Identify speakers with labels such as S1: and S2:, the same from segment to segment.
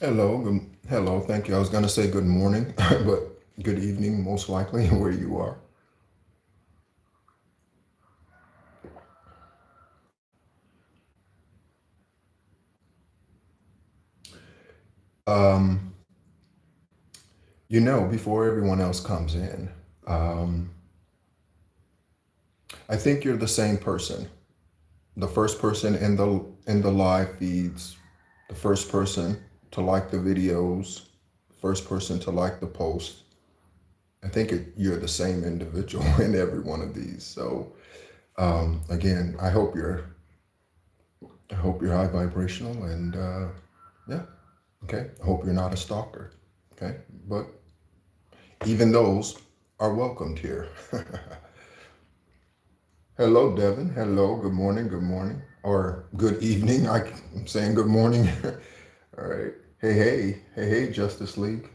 S1: Hello. Thank you. I was going to say good morning, but good evening, most likely, where you are. Um, before everyone else comes in, um, I think you're the same person. The first person in the live feeds, the first person to like the videos, first person to like the post. I think you're the same individual in every one of these. So again, I hope you're high vibrational and yeah. Okay. I hope you're not a stalker. Okay. But even those are welcomed here. Hello, Devin. Hello. Good morning. Good morning. Or good evening. I'm saying good morning. All right. Hey, hey. Hey, hey, Justice League.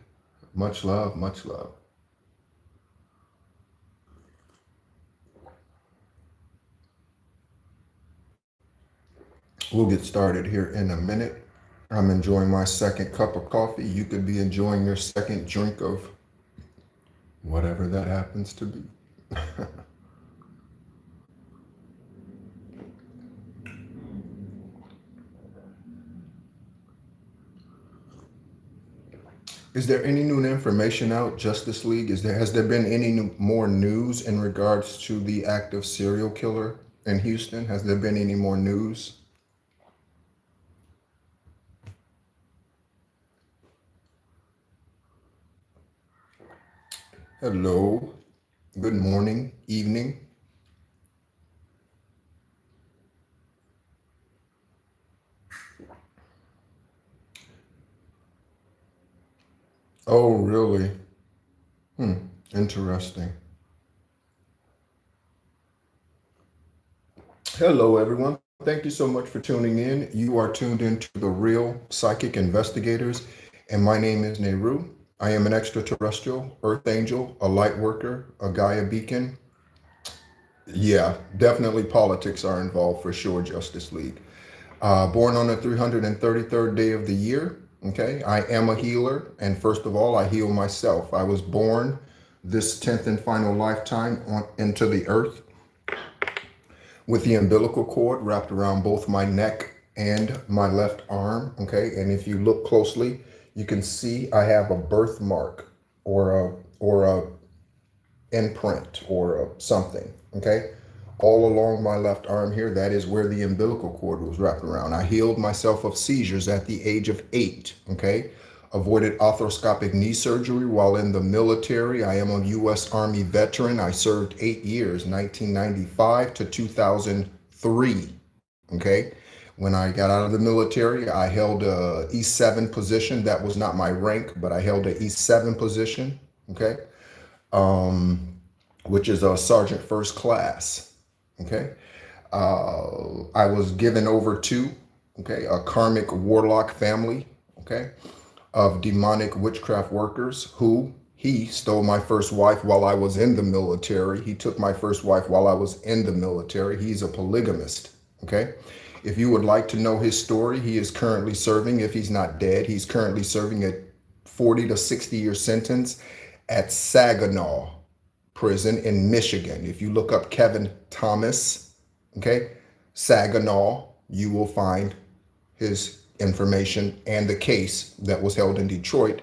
S1: Much love. Much love. We'll get started here in a minute. I'm enjoying my second cup of coffee. You could be enjoying your second drink of whatever that happens to be. Is there any new information out, Justice League? Has there been any more news in regards to the active serial killer in Houston? Has there been any more news? Hello. Good morning, evening. Oh, really? Hmm. Interesting. Hello, everyone. Thank you so much for tuning in. You are tuned into the Real Psychic Investigators, and my name is Nehru. I am an extraterrestrial, earth angel, a light worker, a Gaia beacon. Yeah, definitely politics are involved for sure, Justice League. Born on the 333rd day of the year. Okay, I am a healer, and first of all, I heal myself. I was born this 10th and final lifetime into the earth with the umbilical cord wrapped around both my neck and my left arm. Okay, and if you look closely, you can see I have a birthmark or a imprint or something. Okay, all along my left arm here, that is where the umbilical cord was wrapped around. I healed myself of seizures at the age of 8. Okay, avoided arthroscopic knee surgery while in the military. I am a U.S. Army veteran. I served 8 years, 1995 to 2003. Okay, when I got out of the military, I held a E7 position. That was not my rank, but I held a E7 position. Okay, um, which is a sergeant first class. Okay. I was given over to, okay, a karmic warlock family, okay, of demonic witchcraft workers who he stole my first wife while I was in the military. He took my first wife while I was in the military. He's a polygamist, okay. If you would like to know his story, he is currently serving, if he's not dead, he's currently serving a 40 to 60-year sentence at Saginaw prison in Michigan. If you look up Kevin Thomas, okay, Saginaw, you will find his information and the case that was held in Detroit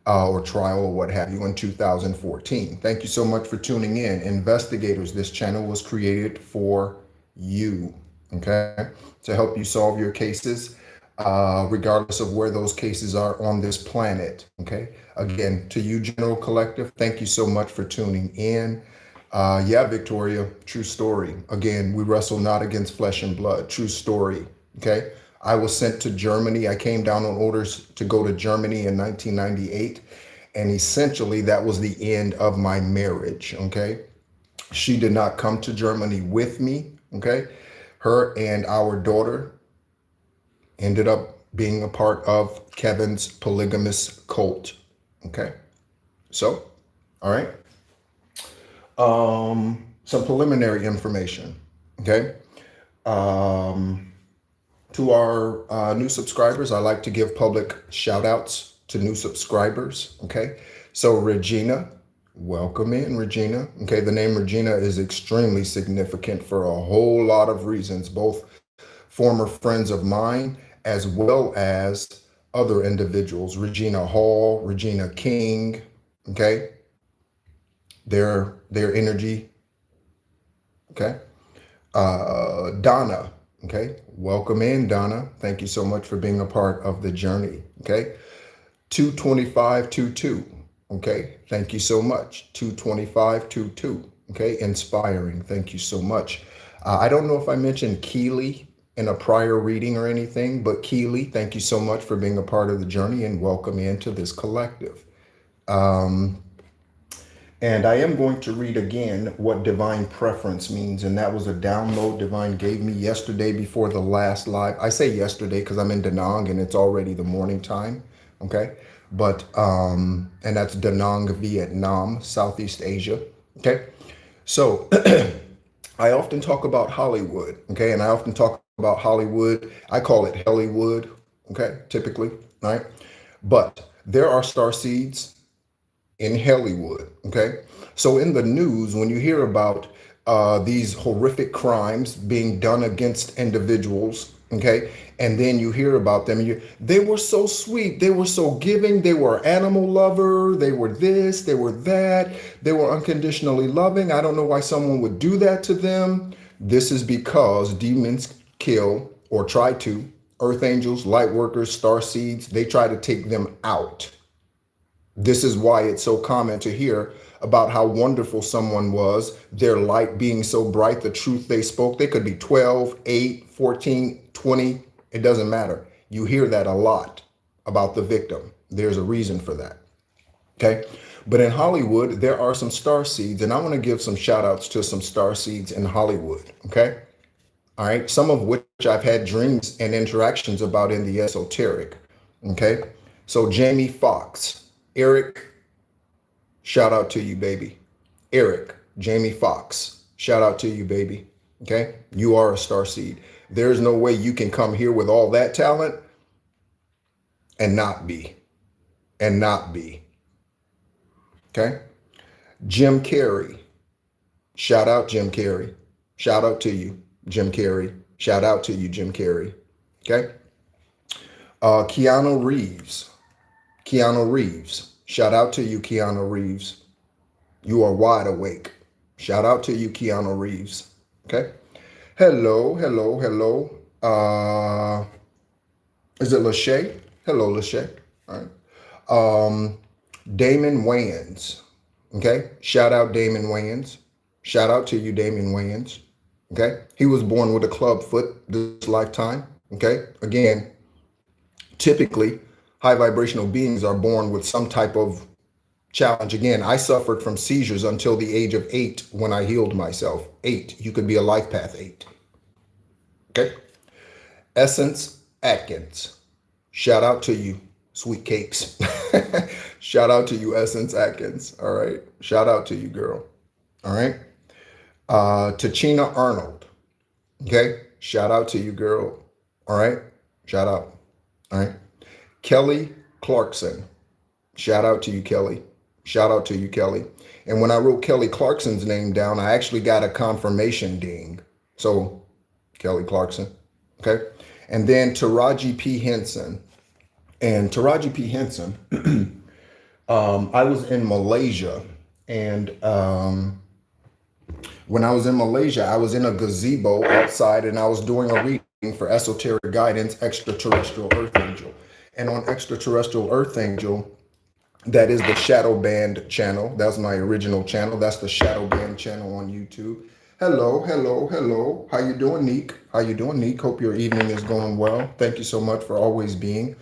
S1: or trial or what have you in 2014. Thank you so much for tuning in. Investigators, this channel was created for you, okay, to help you solve your cases, regardless of where those cases are on this planet, okay? Again, to you, General Collective, thank you so much for tuning in. Yeah, Victoria, true story. Again, we wrestle not against flesh and blood. True story. Okay. I was sent to Germany. I came down on orders to go to Germany in 1998. And essentially, that was the end of my marriage. Okay. She did not come to Germany with me. Okay. Her and our daughter ended up being a part of Kevin's polygamous cult. Okay. So, all right. Some preliminary information. Okay. Um, To our new subscribers, I like to give public shout outs to new subscribers. Okay. So, Regina, welcome in, Regina. Okay. The name Regina is extremely significant for a whole lot of reasons, both former friends of mine as well as other individuals. Regina Hall, Regina King. Okay. Their energy. Okay. Donna. Okay. Welcome in, Donna. Thank you so much for being a part of the journey. Okay. 22522. Okay. Thank you so much. 22522. Okay. Inspiring. Thank you so much. I don't know if I mentioned Keely in a prior reading or anything, but Keely, thank you so much for being a part of the journey and welcome into this collective. And I am going to read again what divine preference means. And that was a download Divine gave me yesterday before the last live. I say yesterday because I'm in Da Nang and it's already the morning time. Okay. But, and that's Da Nang, Vietnam, Southeast Asia. Okay. So I often talk about Hollywood. Okay. And I often talk about Hollywood. I call it Hollywood. Okay. Typically. Right. But there are star seeds in Hollywood. Okay. So in the news, when you hear about these horrific crimes being done against individuals, okay, and then you hear about them, they were so sweet, they were so giving, they were animal lover, they were this, they were that, they were unconditionally loving. I don't know why someone would do that to them. This is because demons kill or try to. Earth angels, light workers, star seeds, they try to take them out. This is why it's so common to hear about how wonderful someone was, their light being so bright, the truth they spoke. They could be 12, 8, 14, 20. It doesn't matter. You hear that a lot about the victim. There's a reason for that. Okay. But in Hollywood, there are some star seeds, and I want to give some shout outs to some star seeds in Hollywood. Okay. All right. Some of which I've had dreams and interactions about in the esoteric. Okay. So Jamie Foxx. Eric, shout out to you, baby. Eric, Jamie Foxx, shout out to you, baby. Okay. You are a star seed. There's no way you can come here with all that talent and not be. Okay. Jim Carrey, shout out Jim Carrey. Shout out to you, Jim Carrey. Shout out to you, Jim Carrey. Okay. Keanu Reeves. Shout out to you, Keanu Reeves. You are wide awake. Shout out to you, Keanu Reeves. Okay. Hello. Is it Lachey? Hello, Lachey. All right. Damon Wayans. Okay. Shout out Damon Wayans. Shout out to you, Damon Wayans. Okay. He was born with a club foot this lifetime. Okay. Again, typically, high vibrational beings are born with some type of challenge. Again, I suffered from seizures until the age of 8 when I healed myself. 8. You could be a life path 8. Okay. Essence Atkins. Shout out to you, sweet cakes. Shout out to you, Essence Atkins. All right. Shout out to you, girl. All right. Tachina Arnold. Okay. Shout out to you, girl. All right. Shout out. All right. Kelly Clarkson. Shout out to you, Kelly. Shout out to you, Kelly. And when I wrote Kelly Clarkson's name down, I actually got a confirmation ding. So, Kelly Clarkson. Okay. And then Taraji P. Henson. And Taraji P. Henson, I was in Malaysia. And when I was in Malaysia, I was in a gazebo outside and I was doing a reading for Esoteric Guidance, Extraterrestrial Earth Angel. And on Extraterrestrial Earth Angel, that is the Shadow Band channel. That's my original channel. That's the Shadow Band channel on YouTube. Hello. How you doing, Neek? Hope your evening is going well. Thank you so much for always being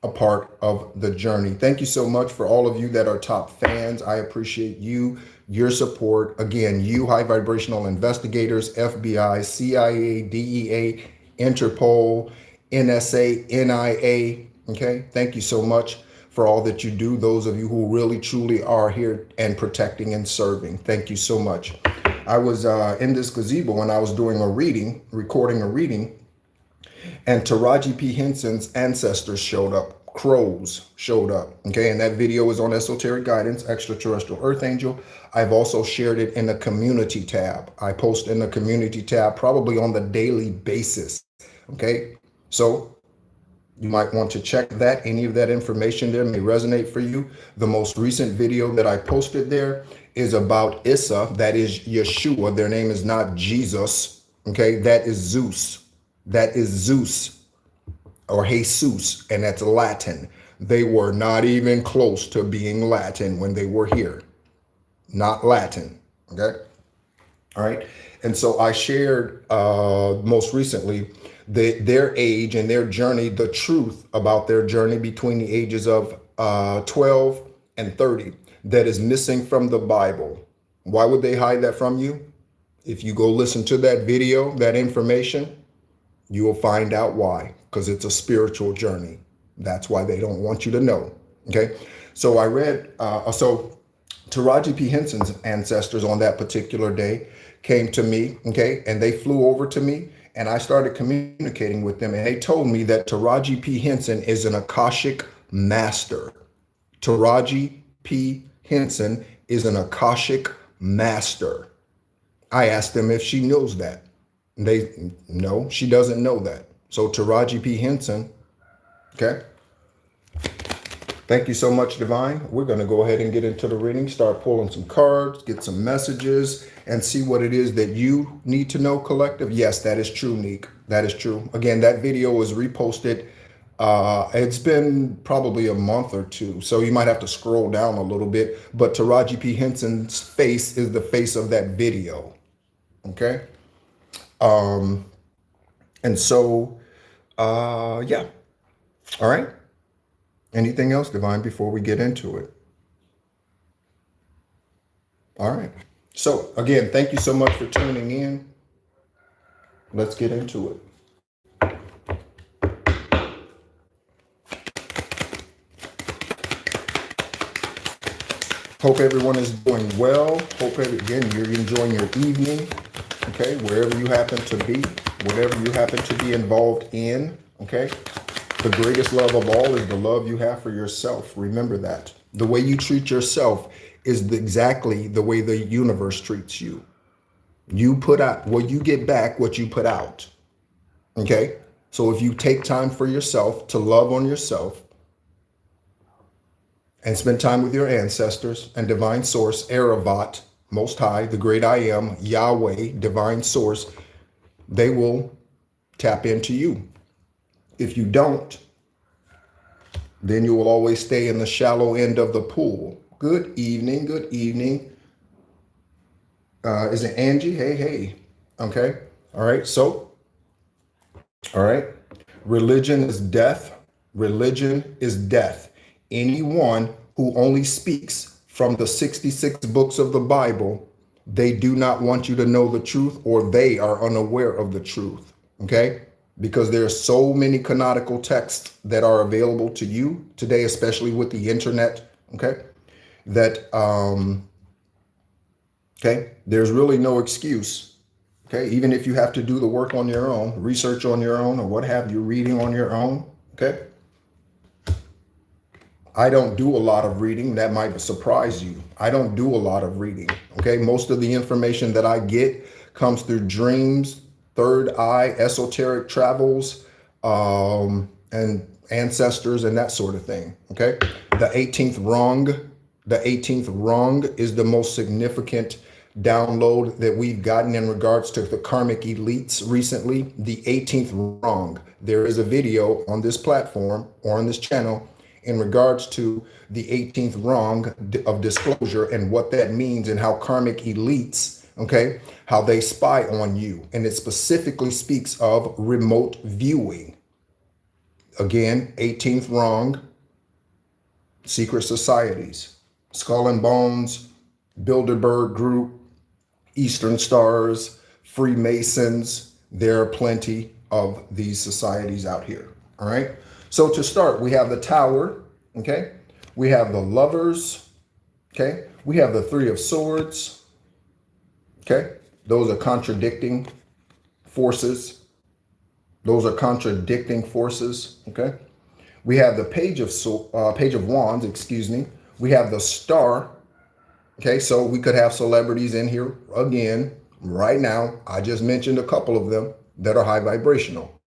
S1: a part of the journey. Thank you so much for all of you that are top fans. I appreciate you, your support. Again, you high vibrational investigators, FBI, CIA, DEA, Interpol, NSA, NIA. Okay. Thank you so much for all that you do. Those of you who really, truly are here and protecting and serving. Thank you so much. I was in this gazebo and I was doing a reading, recording a reading. And Taraji P. Henson's ancestors showed up. Crows showed up. Okay, and that video is on Esoteric Guidance, Extraterrestrial Earth Angel. I've also shared it in the community tab. I post in the community tab probably on the daily basis. Okay, so you might want to check that. Any of that information there may resonate for you. The most recent video that I posted there is about Issa, that is Yeshua. Their name is not Jesus. Okay, that is Zeus. That is Zeus or Jesus, and that's Latin. They were not even close to being Latin when they were here. Not Latin. Okay. All right. And so I shared most recently their age and their journey, the truth about their journey between the ages of 12 and 30 that is missing from the Bible. Why would they hide that from you? If you go listen to that video, that information, you will find out why, because it's a spiritual journey. That's why they don't want you to know. Okay. So I read, Taraji P. Henson's ancestors on that particular day came to me, okay, and they flew over to me, and I started communicating with them, and they told me that Taraji P. Henson is an Akashic master. Taraji P. Henson is an Akashic master. I asked them if she knows that. No, she doesn't know that. So Taraji P. Henson, okay. Thank you so much, Divine. We're going to go ahead and get into the reading, start pulling some cards, get some messages, and see what it is that you need to know, collective. Yes, that is true, Neek. That is true. Again, that video was reposted. It's been probably a month or two, so you might have to scroll down a little bit. But Taraji P. Henson's face is the face of that video. Okay. And so, yeah. All right. Anything else, Divine, before we get into it? All right. So again, thank you so much for tuning in. Let's get into it. Hope everyone is doing well. Hope, again, you're enjoying your evening. Okay, wherever you happen to be, whatever you happen to be involved in. Okay. The greatest love of all is the love you have for yourself. Remember that. The way you treat yourself is exactly the way the universe treats you. You put out, well, you get back what you put out. Okay? So if you take time for yourself to love on yourself and spend time with your ancestors and divine source, Erevat, Most High, the great I am, Yahweh, divine source, they will tap into you. If you don't, then you will always stay in the shallow end of the pool. Good evening. Good evening. Is it Angie? Hey, hey. Okay. All right. So, all right. Religion is death. Religion is death. Anyone who only speaks from the 66 books of the Bible, they do not want you to know the truth, or they are unaware of the truth. Okay. Because there are so many canonical texts that are available to you today, especially with the internet, okay, that, okay, there's really no excuse, okay, even if you have to do the work on your own, research on your own, or what have you, reading on your own, okay. I don't do a lot of reading. That might surprise you. I don't do a lot of reading, okay. Most of the information that I get comes through dreams, third eye, esoteric travels, and ancestors and that sort of thing. Okay. The 18th wrong is the most significant download that we've gotten in regards to the karmic elites recently. The 18th wrong. There is a video on this platform or on this channel in regards to the 18th wrong of disclosure and what that means and how karmic elites, okay, how they spy on you. And it specifically speaks of remote viewing. Again, 18th wrong, secret societies, Skull and Bones, Bilderberg Group, Eastern Stars, Freemasons. There are plenty of these societies out here. All right. So to start, we have the Tower. Okay. We have the Lovers. Okay. We have the Three of Swords. Okay. Those are contradicting forces. Those are contradicting forces. Okay. We have the page of wands, excuse me. We have the star. Okay, so we could have celebrities in here again right now. I just mentioned a couple of them that are high vibrational.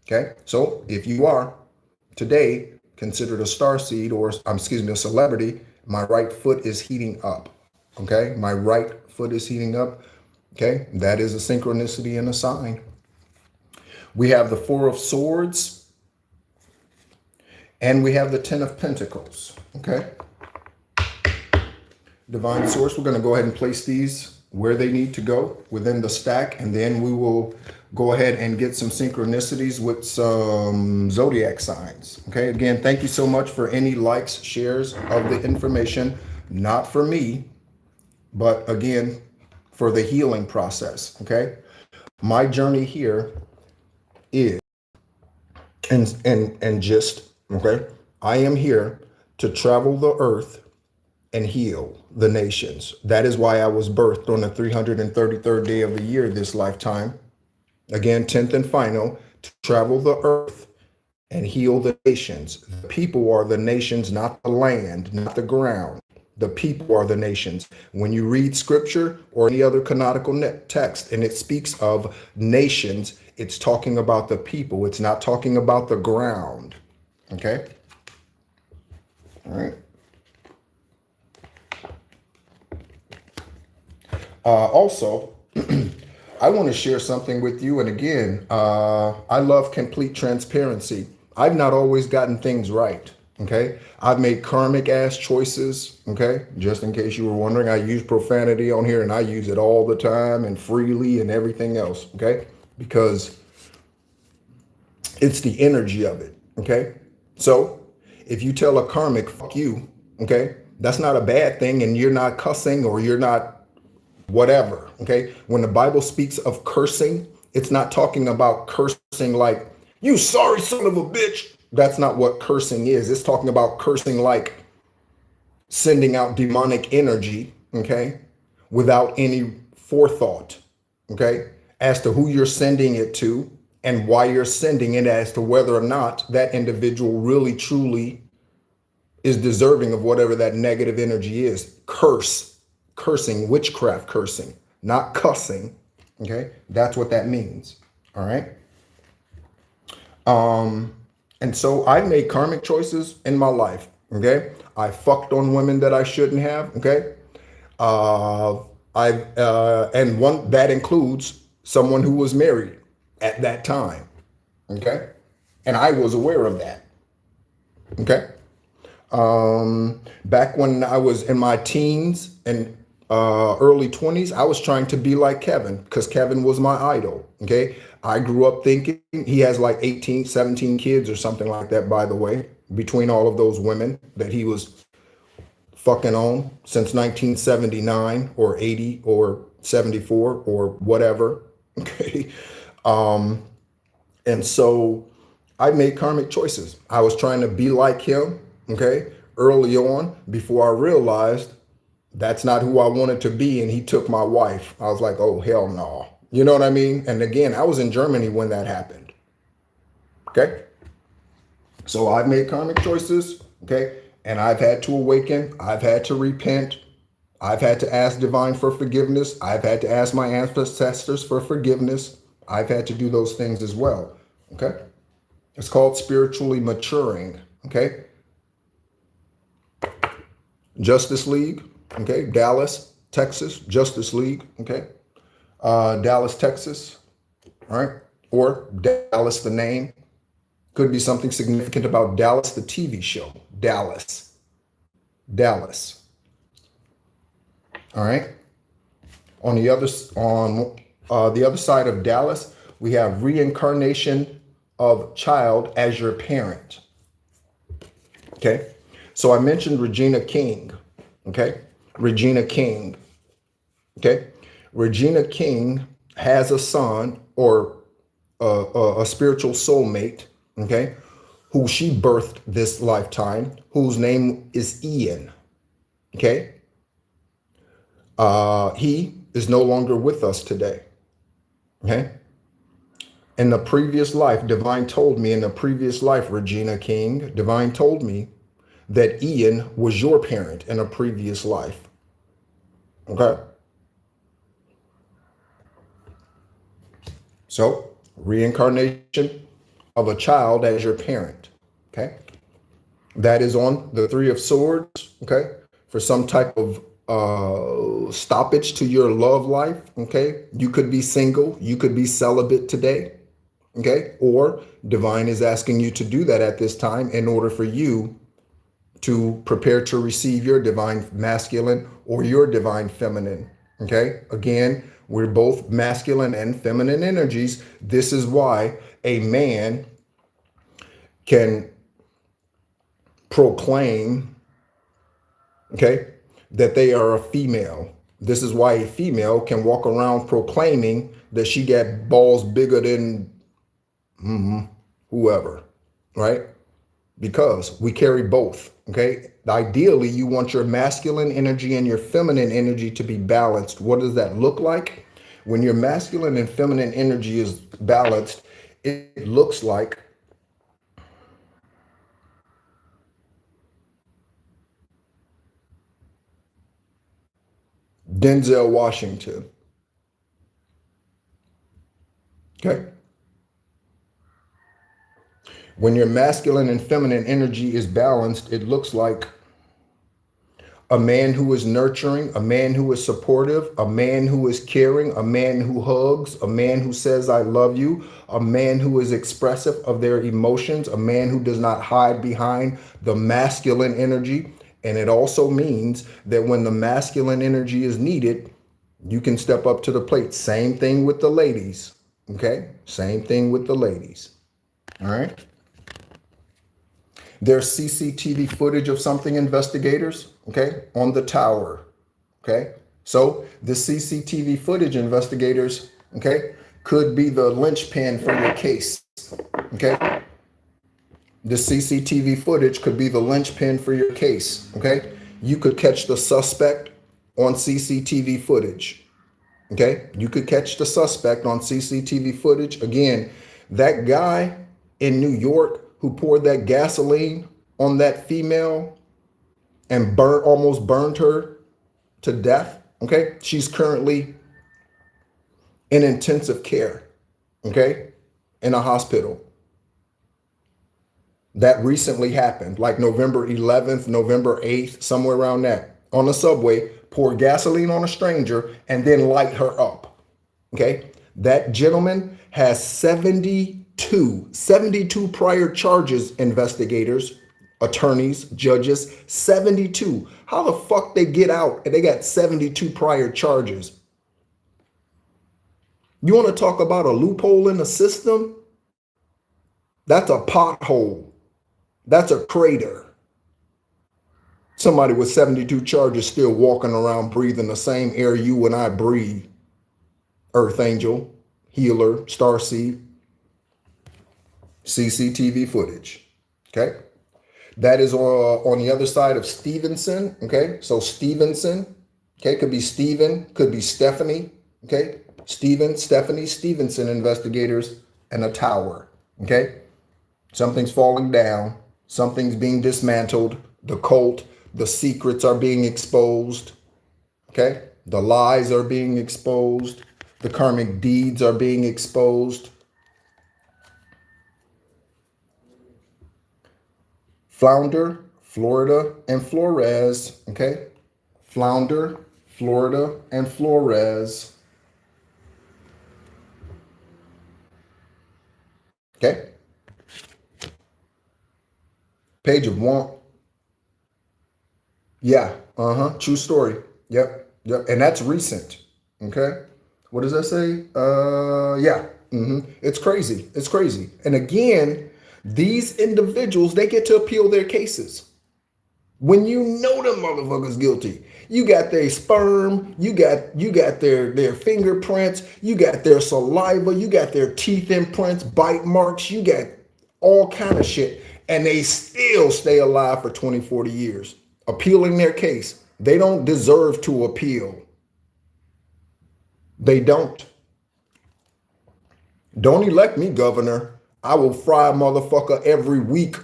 S1: Okay, so if you are today considered a star seed or, excuse me, a celebrity, my right foot is heating up. Okay, my right foot is heating up. Okay, that is a synchronicity and a sign. We have the Four of Swords and we have the Ten of Pentacles. Okay, Divine Source, we're going to go ahead and place these where they need to go within the stack, and then we will go ahead and get some synchronicities with some zodiac signs. Okay, again, thank you so much for any likes, shares of the information, not for me, but again, for the healing process. Okay, my journey here is, and just, okay, I am here to travel the earth and heal the nations. That is why I was birthed on the 333rd day of the year this lifetime. Again, 10th and final, to travel the earth and heal the nations. The people are the nations, not the land, not the ground. The people are the nations. When you read scripture or any other canonical text and it speaks of nations, it's talking about the people. It's not talking about the ground. Okay? All right. Also, I want to share something with you. And again, I love complete transparency. I've not always gotten things right. Okay. I've made karmic ass choices. Okay. Just in case you were wondering, I use profanity on here and I use it all the time and freely and everything else. Okay. Because it's the energy of it. Okay. So if you tell a karmic, fuck you, okay, that's not a bad thing. And you're not cussing or you're not whatever. Okay. When the Bible speaks of cursing, it's not talking about cursing like, you sorry son of a bitch. That's not what cursing is. It's talking about cursing like sending out demonic energy, okay, without any forethought, okay, as to who you're sending it to and why you're sending it, as to whether or not that individual really truly is deserving of whatever that negative energy is. Cursing, witchcraft cursing, not cussing. Okay, that's what that means. All right. And so I made karmic choices in my life. Okay, I fucked on women that I shouldn't have. Okay, and one that includes someone who was married at that time. Okay, and I was aware of that. Okay. Back when I was in my teens and early 20s, I was trying to be like Kevin because Kevin was my idol. Okay. I grew up thinking he has like 18, 17 kids or something like that, by the way, between all of those women that he was fucking on since 1979 or 80 or 74 or whatever. Okay. And so I made karmic choices. I was trying to be like him, okay, early on before I realized that's not who I wanted to be. And he took my wife. I was like, oh, hell no. You know what I mean? And again, I was in Germany when that happened. Okay. So I've made karmic choices. Okay. And I've had to awaken. I've had to repent. I've had to ask divine for forgiveness. I've had to ask my ancestors for forgiveness. I've had to do those things as well. Okay. It's called spiritually maturing. Okay. Justice League. Okay. Dallas, Texas, Justice League. Okay. Dallas, Texas. All right. Or Dallas, the name. Could be something significant about Dallas, the TV show. Dallas. Dallas. All right. On the other side of Dallas, we have reincarnation of child as your parent. Okay. So I mentioned Regina King. Okay. Regina King. Okay. Regina King has a son or a spiritual soulmate. Okay. Who she birthed this lifetime, whose name is Ian. Okay. He is no longer with us today. Okay. In the previous life, Divine told me in the previous life, Regina King, Divine told me that Ian was your parent in a previous life. Okay? So, reincarnation of a child as your parent. Okay? That is on the Three of Swords. Okay? For some type of stoppage to your love life. Okay? You could be single. You could be celibate today. Okay? Or Divine is asking you to do that at this time in order for you to prepare to receive your divine masculine or your divine feminine. Okay. Again, we're both masculine and feminine energies. This is why a man can proclaim, okay, that they are a female. This is why a female can walk around proclaiming that she got balls bigger than whoever, right? Because we carry both. Okay. Ideally, you want your masculine energy and your feminine energy to be balanced. What does that look like? When your masculine and feminine energy is balanced, it looks like Denzel Washington. Okay. When your masculine and feminine energy is balanced, it looks like a man who is nurturing, a man who is supportive, a man who is caring, a man who hugs, a man who says, I love you, a man who is expressive of their emotions, a man who does not hide behind the masculine energy. And it also means that when the masculine energy is needed, you can step up to the plate. Same thing with the ladies. Okay. Same thing with the ladies. All right. There's CCTV footage of something, investigators, okay, on the tower, okay? So the CCTV footage, investigators, okay, could be the linchpin for your case, okay? The CCTV footage could be the linchpin for your case, okay? You could catch the suspect on CCTV footage, okay? You could catch the suspect on CCTV footage. Again, that guy in New York who poured that gasoline on that female and almost burned her to death. Okay. She's currently in intensive care. Okay. In a hospital. That recently happened, like November 11th, November 8th, somewhere around that. On the subway, pour gasoline on a stranger and then light her up. Okay. That gentleman has 72 prior charges, investigators, attorneys, judges, 72. How the fuck they get out and they got 72 prior charges? You want to talk about a loophole in the system? That's a pothole. That's a crater. Somebody with 72 charges still walking around breathing the same air you and I breathe. Earth Angel, Healer, Starseed, CCTV footage. Okay. That is on the other side of Stevenson. Okay. So Stevenson, okay, could be Stephen, could be Stephanie. Okay. Stephen, Stephanie, Stevenson, investigators, and a tower. Okay. Something's falling down. Something's being dismantled. The cult, the secrets are being exposed. Okay. The lies are being exposed. The karmic deeds are being exposed. Flounder, Florida, and Flores. Okay. Flounder, Florida, and Flores. Okay. Page of one. Yeah. True story. Yep. Yep. And that's recent. Okay. What does that say? Yeah. It's crazy. It's crazy. And again, these individuals, they get to appeal their cases. When you know the motherfucker's guilty, you got their sperm, you got their fingerprints, you got their saliva, you got their teeth imprints, bite marks, you got all kind of shit, and they still stay alive for 20, 40 years, appealing their case. They don't deserve to appeal. They don't. Don't elect me governor. I will fry a motherfucker every week.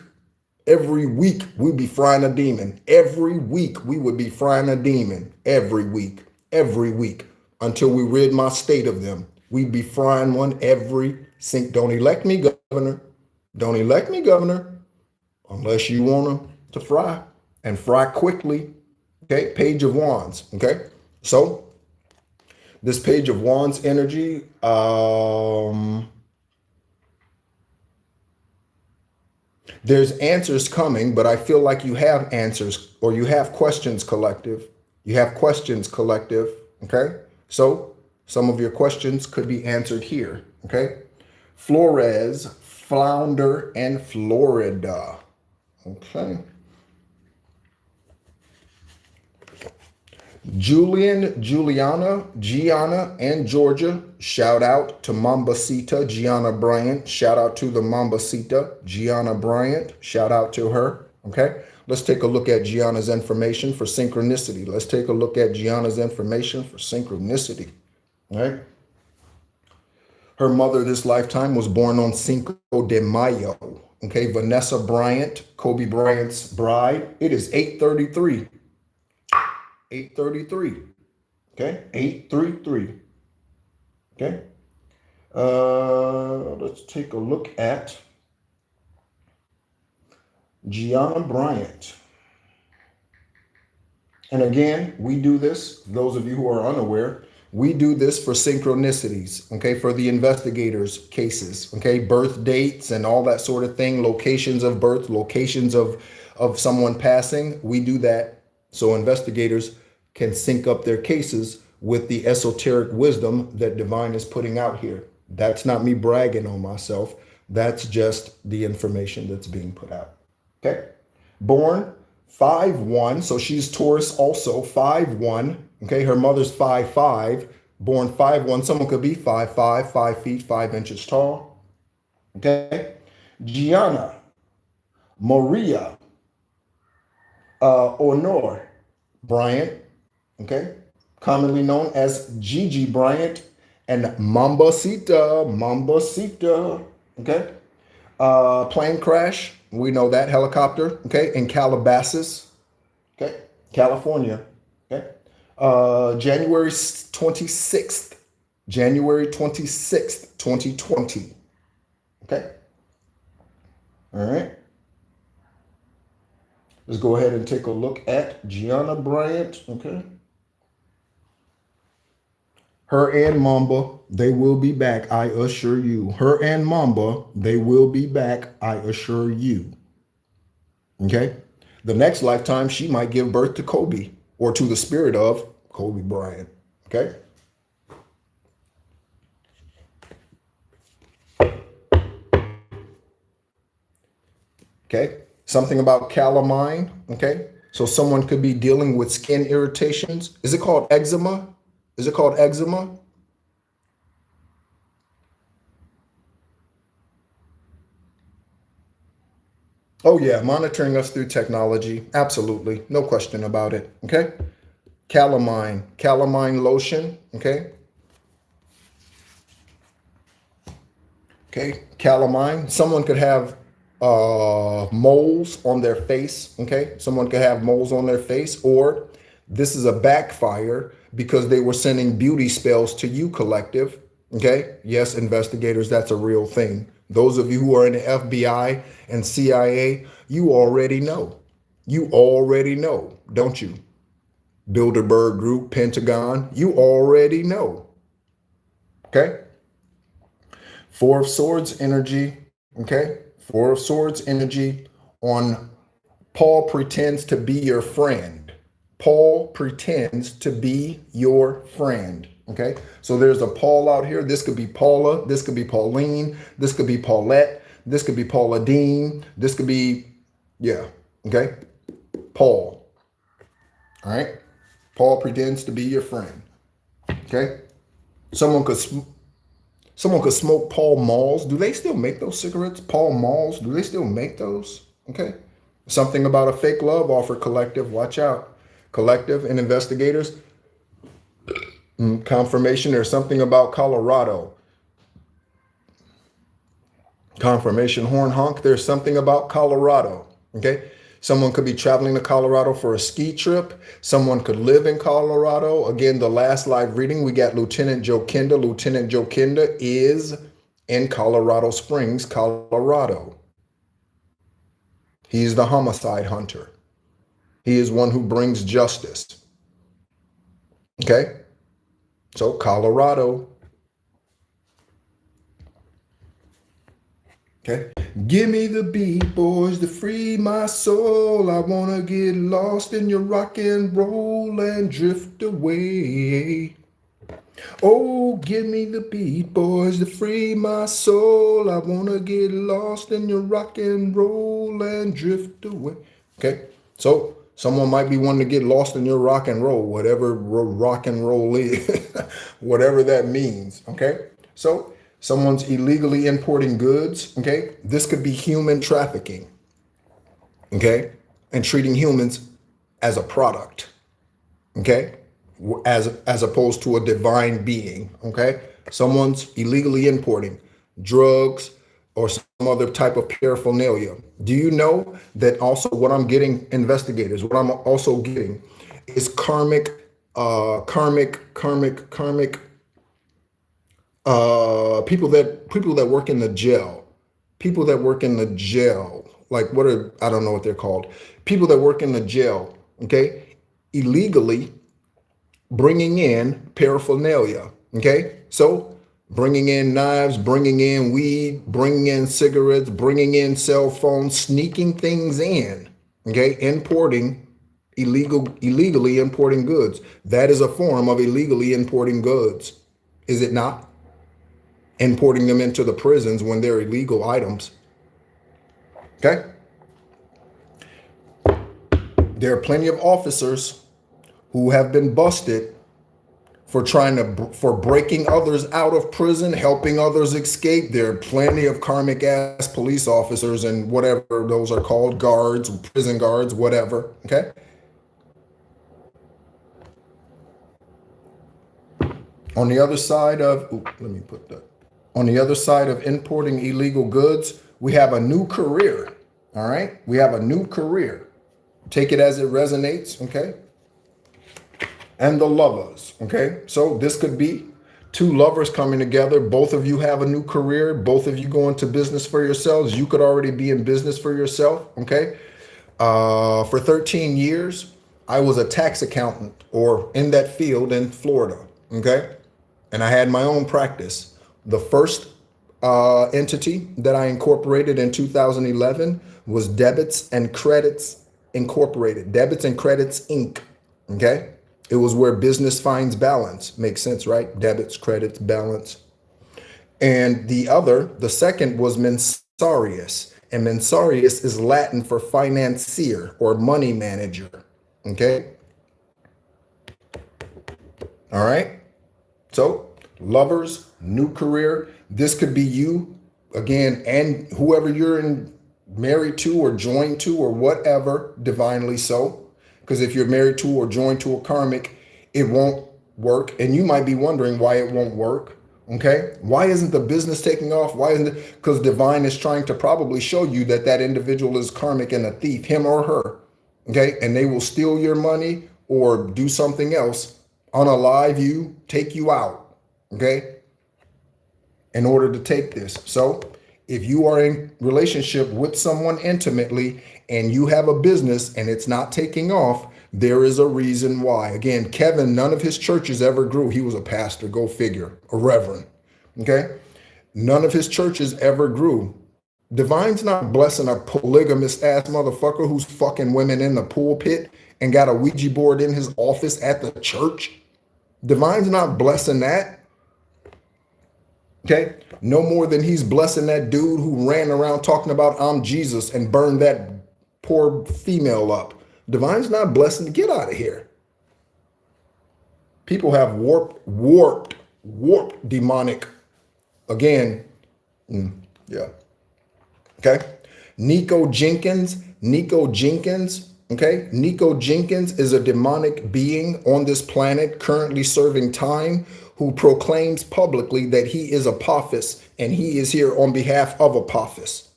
S1: Every week we be frying a demon. Every week we would be frying a demon. Every week. Every week. Until we rid my state of them. We'd be frying one every sink. Don't elect me governor. Don't elect me governor. Unless you want them to fry. And fry quickly. Okay. Page of Wands. Okay. So this Page of Wands energy, there's answers coming, but I feel like you have answers or you have questions, collective. You have questions, collective. Okay. So some of your questions could be answered here. Okay. Flores, flounder, and Florida. Okay. Julian, Juliana, Gianna, and Georgia. Shout out to Mambasita, Gianna Bryant. Shout out to the Mambasita, Gianna Bryant. Shout out to her. Okay. Let's take a look at Gianna's information for synchronicity. Let's take a look at Gianna's information for synchronicity. All right. Her mother this lifetime was born on Cinco de Mayo. Okay. Vanessa Bryant, Kobe Bryant's bride. It is 8:33. 8:33. Okay, 8:33. Okay. Let's take a look at Gianna Bryant. And again, we do this, those of you who are unaware, we do this for synchronicities, okay, for the investigators' cases, okay, birth dates and all that sort of thing, locations of birth, locations of someone passing. We do that so investigators can sync up their cases with the esoteric wisdom that divine is putting out here. That's not me bragging on myself. That's just the information that's being put out. Okay. Born 5/1. So she's Taurus also, 5/1. Okay. Her mother's 5'5", born 5'1". Someone could be 5'5", 5 feet, 5 inches tall. Okay. Gianna Maria Honor Bryant. Okay, commonly known as Gigi Bryant and Mambasita, okay? Plane crash, we know that, helicopter, okay, in Calabasas, okay, California, okay? January 26th, 2020, okay? All right. Let's go ahead and take a look at Gianna Bryant, okay? Her and Mamba, they will be back, I assure you. Her and Mamba, they will be back, I assure you. Okay? The next lifetime, she might give birth to Kobe or to the spirit of Kobe Bryant. Okay? Okay? Something about calamine. Okay? So someone could be dealing with skin irritations. Is it called eczema? Is it called eczema? Oh yeah, monitoring us through technology. Absolutely. No question about it. Okay. Calamine lotion. Okay. Okay. Calamine. Someone could have moles on their face. Okay. Someone could have moles on their face, or this is a backfire because they were sending beauty spells to you, collective. Okay. Yes, investigators, that's a real thing. Those of you who are in the FBI and CIA, you already know. You already know, don't you? Bilderberg Group, Pentagon, you already know. Okay. Four of Swords energy. Okay. Four of Swords energy on Paul pretends to be your friend. Paul pretends to be your friend. Okay. So there's a Paul out here. This could be Paula. This could be Pauline. This could be Paulette. This could be Paula Dean. This could be, yeah. Okay. Paul. All right. Paul pretends to be your friend. Okay. Someone could smoke Paul Malls. Do they still make those cigarettes? Paul Malls. Do they still make those? Okay. Something about a fake love offer, collective. Watch out. Collective and investigators. Confirmation. There's something about Colorado. Confirmation horn honk. There's something about Colorado. Okay. Someone could be traveling to Colorado for a ski trip. Someone could live in Colorado. Again, the last live reading, we got Lieutenant Joe Kinda. Lieutenant Joe Kinda is in Colorado Springs, Colorado. He's the homicide hunter. He is one who brings justice. Okay? So, Colorado. Okay. Give me the beat, boys, to free my soul. I want to get lost in your rock and roll and drift away. Oh, give me the beat, boys, to free my soul. I want to get lost in your rock and roll and drift away. Okay. So, someone might be wanting to get lost in your rock and roll, whatever rock and roll is, whatever that means. Okay. So, someone's illegally importing goods, okay? This could be human trafficking, okay? And treating humans as a product, okay? As opposed to a divine being, okay? Someone's illegally importing drugs or some other type of paraphernalia. Do you know that also what I'm getting, investigators, what I'm also getting is karmic people that work in the jail, like I don't know what they're called, people that work in the jail, okay, illegally bringing in paraphernalia, okay, so bringing in knives, bringing in weed, bringing in cigarettes, bringing in cell phones, sneaking things in, okay, illegally importing goods. That is a form of illegally importing goods, is it not? Importing them into the prisons when they're illegal items. Okay? There are plenty of officers who have been busted for breaking others out of prison, helping others escape. There are plenty of karmic ass police officers and whatever those are called, guards, prison guards, whatever. Okay? On the other side of, on the other side of importing illegal goods, we have a new career. All right. We have a new career. Take it as it resonates. Okay. And the lovers. Okay. So this could be two lovers coming together. Both of you have a new career. Both of you go into business for yourselves. You could already be in business for yourself. Okay. For 13 years, I was a tax accountant or in that field in Florida. Okay. And I had my own practice. The first entity that I incorporated in 2011 was Debits and Credits Incorporated, Debits and Credits Inc. Okay. It was where business finds balance. Makes sense, right? Debits, credits, balance. And the second was Mensarius. And Mensarius is Latin for financier or money manager. Okay. All right. So, lovers, new career. This could be you again, and whoever you're married to or joined to or whatever, divinely so. Because if you're married to or joined to a karmic, it won't work. And you might be wondering why it won't work. Okay. Why isn't the business taking off? Why isn't it? Because divine is trying to probably show you that that individual is karmic and a thief, him or her. Okay. And they will steal your money or do something else, unalive you, take you out. Okay. In order to take this. So if you are in relationship with someone intimately and you have a business and it's not taking off, there is a reason why. Again, Kevin, none of his churches ever grew. He was a pastor, go figure, a reverend. Okay. None of his churches ever grew. Divine's not blessing a polygamous ass motherfucker who's fucking women in the pulpit and got a Ouija board in his office at the church. Divine's not blessing that. Okay, no more than he's blessing that dude who ran around talking about I'm Jesus and burned that poor female up. Divine's not blessing. Get out of here. People have warped demonic. Again, yeah. Okay, Nico Jenkins. Okay, Nico Jenkins is a demonic being on this planet currently serving time, who proclaims publicly that he is Apophis and he is here on behalf of Apophis.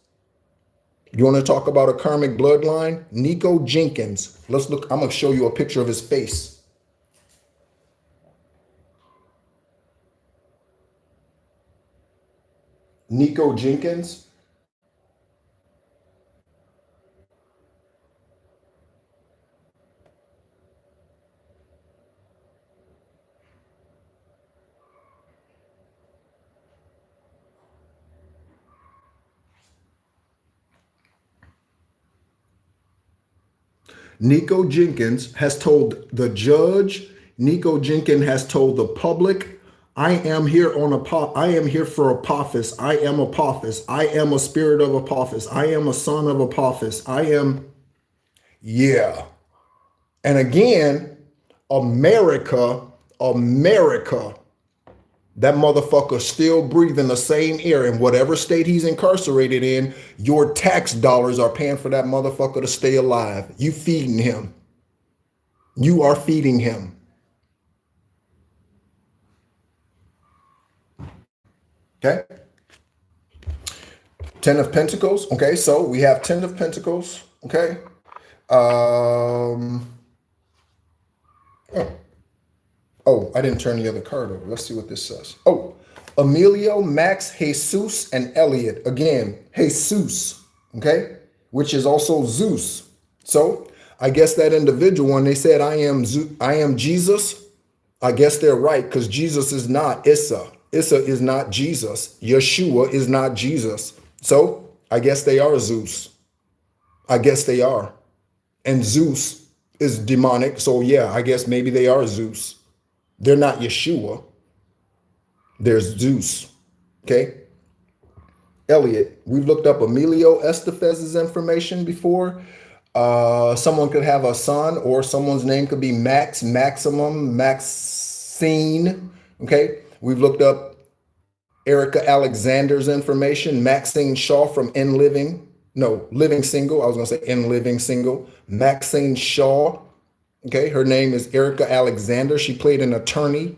S1: You want to talk about a karmic bloodline? Nico Jenkins. Let's look. I'm going to show you a picture of his face. Nico Jenkins. Nico Jenkins has told the judge, Nico Jenkins has told the public, I am here for Apophis. I am Apophis. I am a spirit of Apophis. I am a son of Apophis. I am, yeah. And again, America, that motherfucker still breathing the same air in whatever state he's incarcerated in. Your tax dollars are paying for that motherfucker to stay alive. You feeding him. You are feeding him. Okay. 10 of Pentacles. Okay, so we have 10 of Pentacles. Okay. Oh, I didn't turn the other card over. Let's see what this says. Oh, Emilio, Max, Jesus, and Elliot. Again, Jesus, okay? Which is also Zeus. So I guess that individual, when they said, I am Jesus, I guess they're right, because Jesus is not Issa. Issa is not Jesus. Yeshua is not Jesus. So I guess they are Zeus. I guess they are. And Zeus is demonic. So yeah, I guess maybe they are Zeus. They're not Yeshua. There's Zeus. Okay. Elliot, we've looked up Emilio Estefez's information before. Someone could have a son, or someone's name could be Max, Maximum, Maxine. Okay. We've looked up Erica Alexander's information. Maxine Shaw from Living Single. I was going to say Living Single. Maxine Shaw. Okay, her name is Erica Alexander. She played an attorney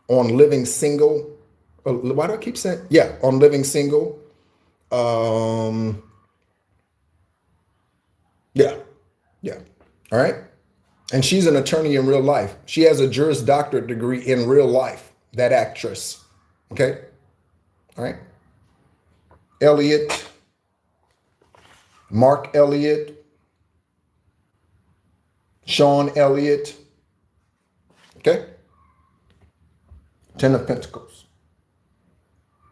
S1: on Living Single. Why do I keep saying? Yeah, on Living Single. Yeah. All right. And she's an attorney in real life. She has a Juris Doctorate degree in real life, that actress. Okay. All right. Elliot. Mark Elliott. Sean Elliott. Okay. 10 of Pentacles.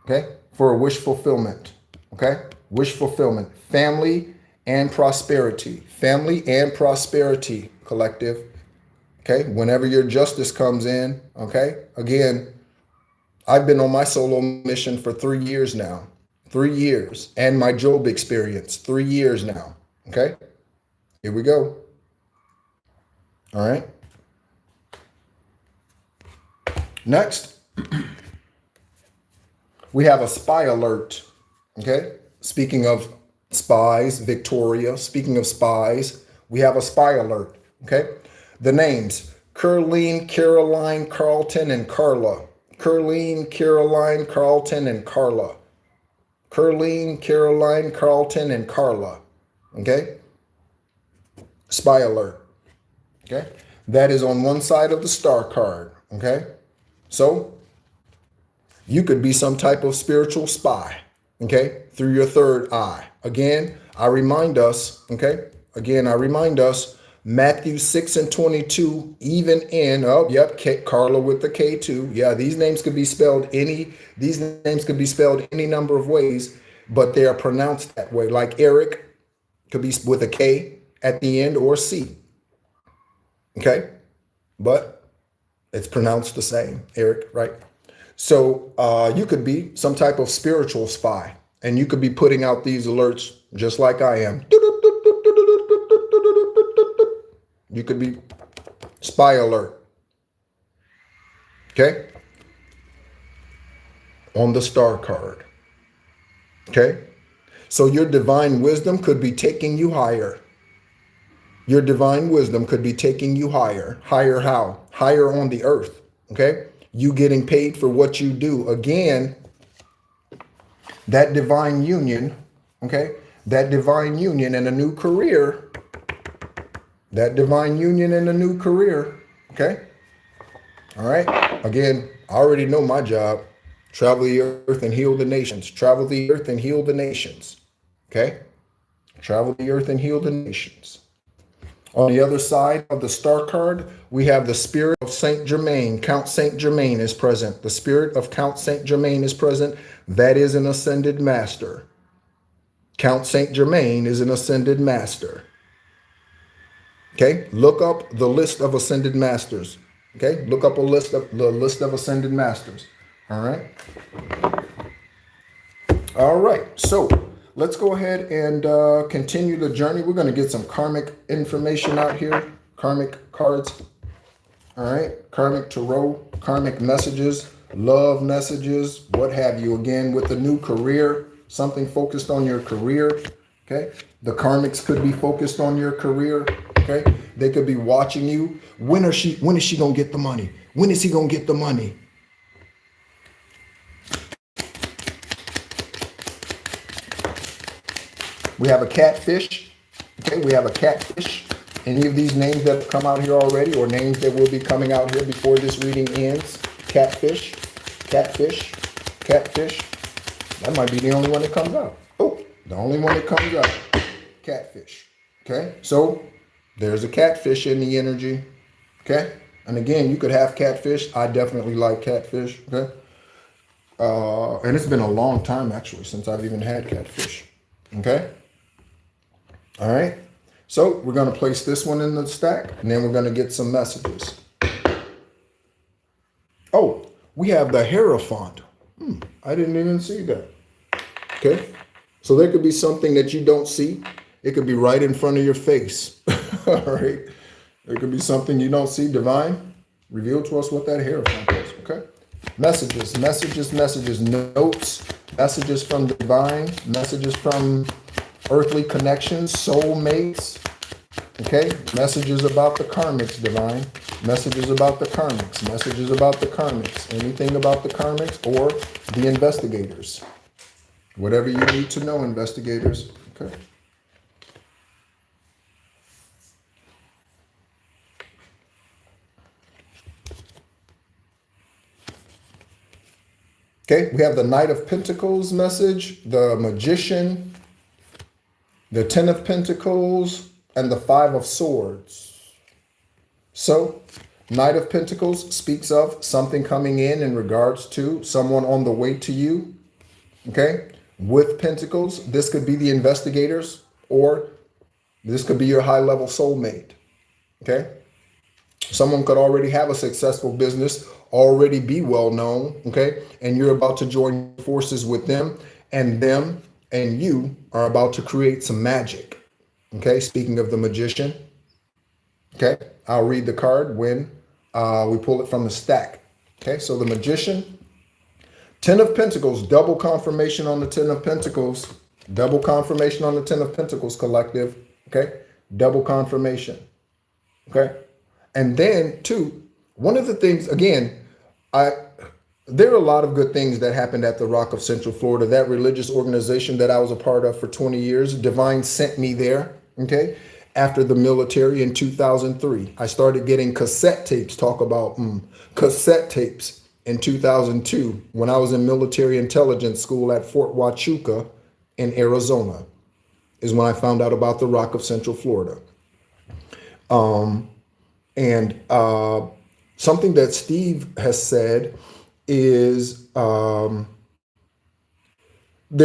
S1: Okay. For a wish fulfillment. Okay. Wish fulfillment. Family and prosperity. Family and prosperity, collective. Okay. Whenever your justice comes in. Okay. Again, I've been on my solo mission for 3 years now. 3 years. And my Job experience. 3 years now. Okay. Here we go. All right. Next, we have a spy alert. Okay. Speaking of spies, Victoria, speaking of spies, we have a spy alert. Okay. The names: Curleen, Caroline, Carlton, and Carla. Curleen, Caroline, Carlton, and Carla. Curleen, Caroline, Carlton, and Carla. Okay. Spy alert. Okay, that is on one side of the star card. Okay, so you could be some type of spiritual spy. Okay, through your third eye. Again, I remind us. Okay, Matthew 6:22. Even in Carla with the K2. Yeah, these names could be spelled any number of ways, but they are pronounced that way. Like Eric could be with a K at the end, or C. Okay, but it's pronounced the same, Eric, right? So you could be some type of spiritual spy, and you could be putting out these alerts just like I am. You could be spy alert. Okay, on the star card. Okay, so your divine wisdom could be taking you higher. Your divine wisdom could be taking you higher. Higher how? Higher on the earth. Okay? you getting paid for what you do. Again, that divine union, okay? That divine union and a new career, that divine union and a new career, okay? All right. Again, I already know my job. Travel the earth and heal the nations. Travel the earth and heal the nations. Okay? Travel the earth and heal the nations. On the other side of the star card, we have the spirit of Saint Germain. Count Saint Germain is present. The spirit of Count Saint Germain is present. That is an ascended master. Count Saint Germain is an ascended master. Okay? Look up the list of ascended masters. Okay? Look up the list of ascended masters. All right? All right. So let's go ahead and continue the journey. We're going to get some karmic information out here. Karmic cards. All right. Karmic tarot, karmic messages, love messages, what have you. Again, with the new career, something focused on your career. Okay. The karmics could be focused on your career. Okay. They could be watching you. When is she going to get the money? When is he going to get the money? We have a catfish. Okay, we have a catfish. Any of these names that have come out here already, or names that will be coming out here before this reading ends? Catfish, catfish, catfish. That might be the only one that comes out. Oh, the only one that comes out. Catfish. Okay, so there's a catfish in the energy. Okay, and again, you could have catfish. I definitely like catfish. Okay, and it's been a long time actually since I've even had catfish. Okay. All right. So we're going to place this one in the stack, and then we're going to get some messages. Oh, we have the Hierophant. I didn't even see that. Okay. So there could be something that you don't see. It could be right in front of your face. All right. There could be something you don't see. Divine, reveal to us what that Hierophant is. Okay. Messages, messages, messages, notes, messages from divine, messages from earthly connections, soulmates. Okay. Messages about the karmics, divine. Messages about the karmics. Messages about the karmics. Anything about the karmics or the investigators. Whatever you need to know, investigators. Okay. Okay, we have the Knight of Pentacles message, the Magician, the Ten of Pentacles, and the Five of Swords. So, Knight of Pentacles speaks of something coming in regards to someone on the way to you. Okay, with Pentacles, this could be the investigators, or this could be your high-level soulmate. Okay, someone could already have a successful business, already be well known, okay? And you're about to join forces with them and you are about to create some magic, okay? Speaking of the Magician, okay? I'll read the card when we pull it from the stack, okay? So the Magician, Ten of Pentacles, double confirmation on the Ten of Pentacles, double confirmation on the Ten of Pentacles collective, okay? Double confirmation, okay? And then too, one of the things, again, there are a lot of good things that happened at the Rock of Central Florida, that religious organization that I was a part of for 20 years. Divine sent me there, okay? After the military in 2003, I started getting cassette tapes, cassette tapes in 2002 when I was in military intelligence school at Fort Huachuca in Arizona, is when I found out about the Rock of Central Florida. Something that Steve has said is there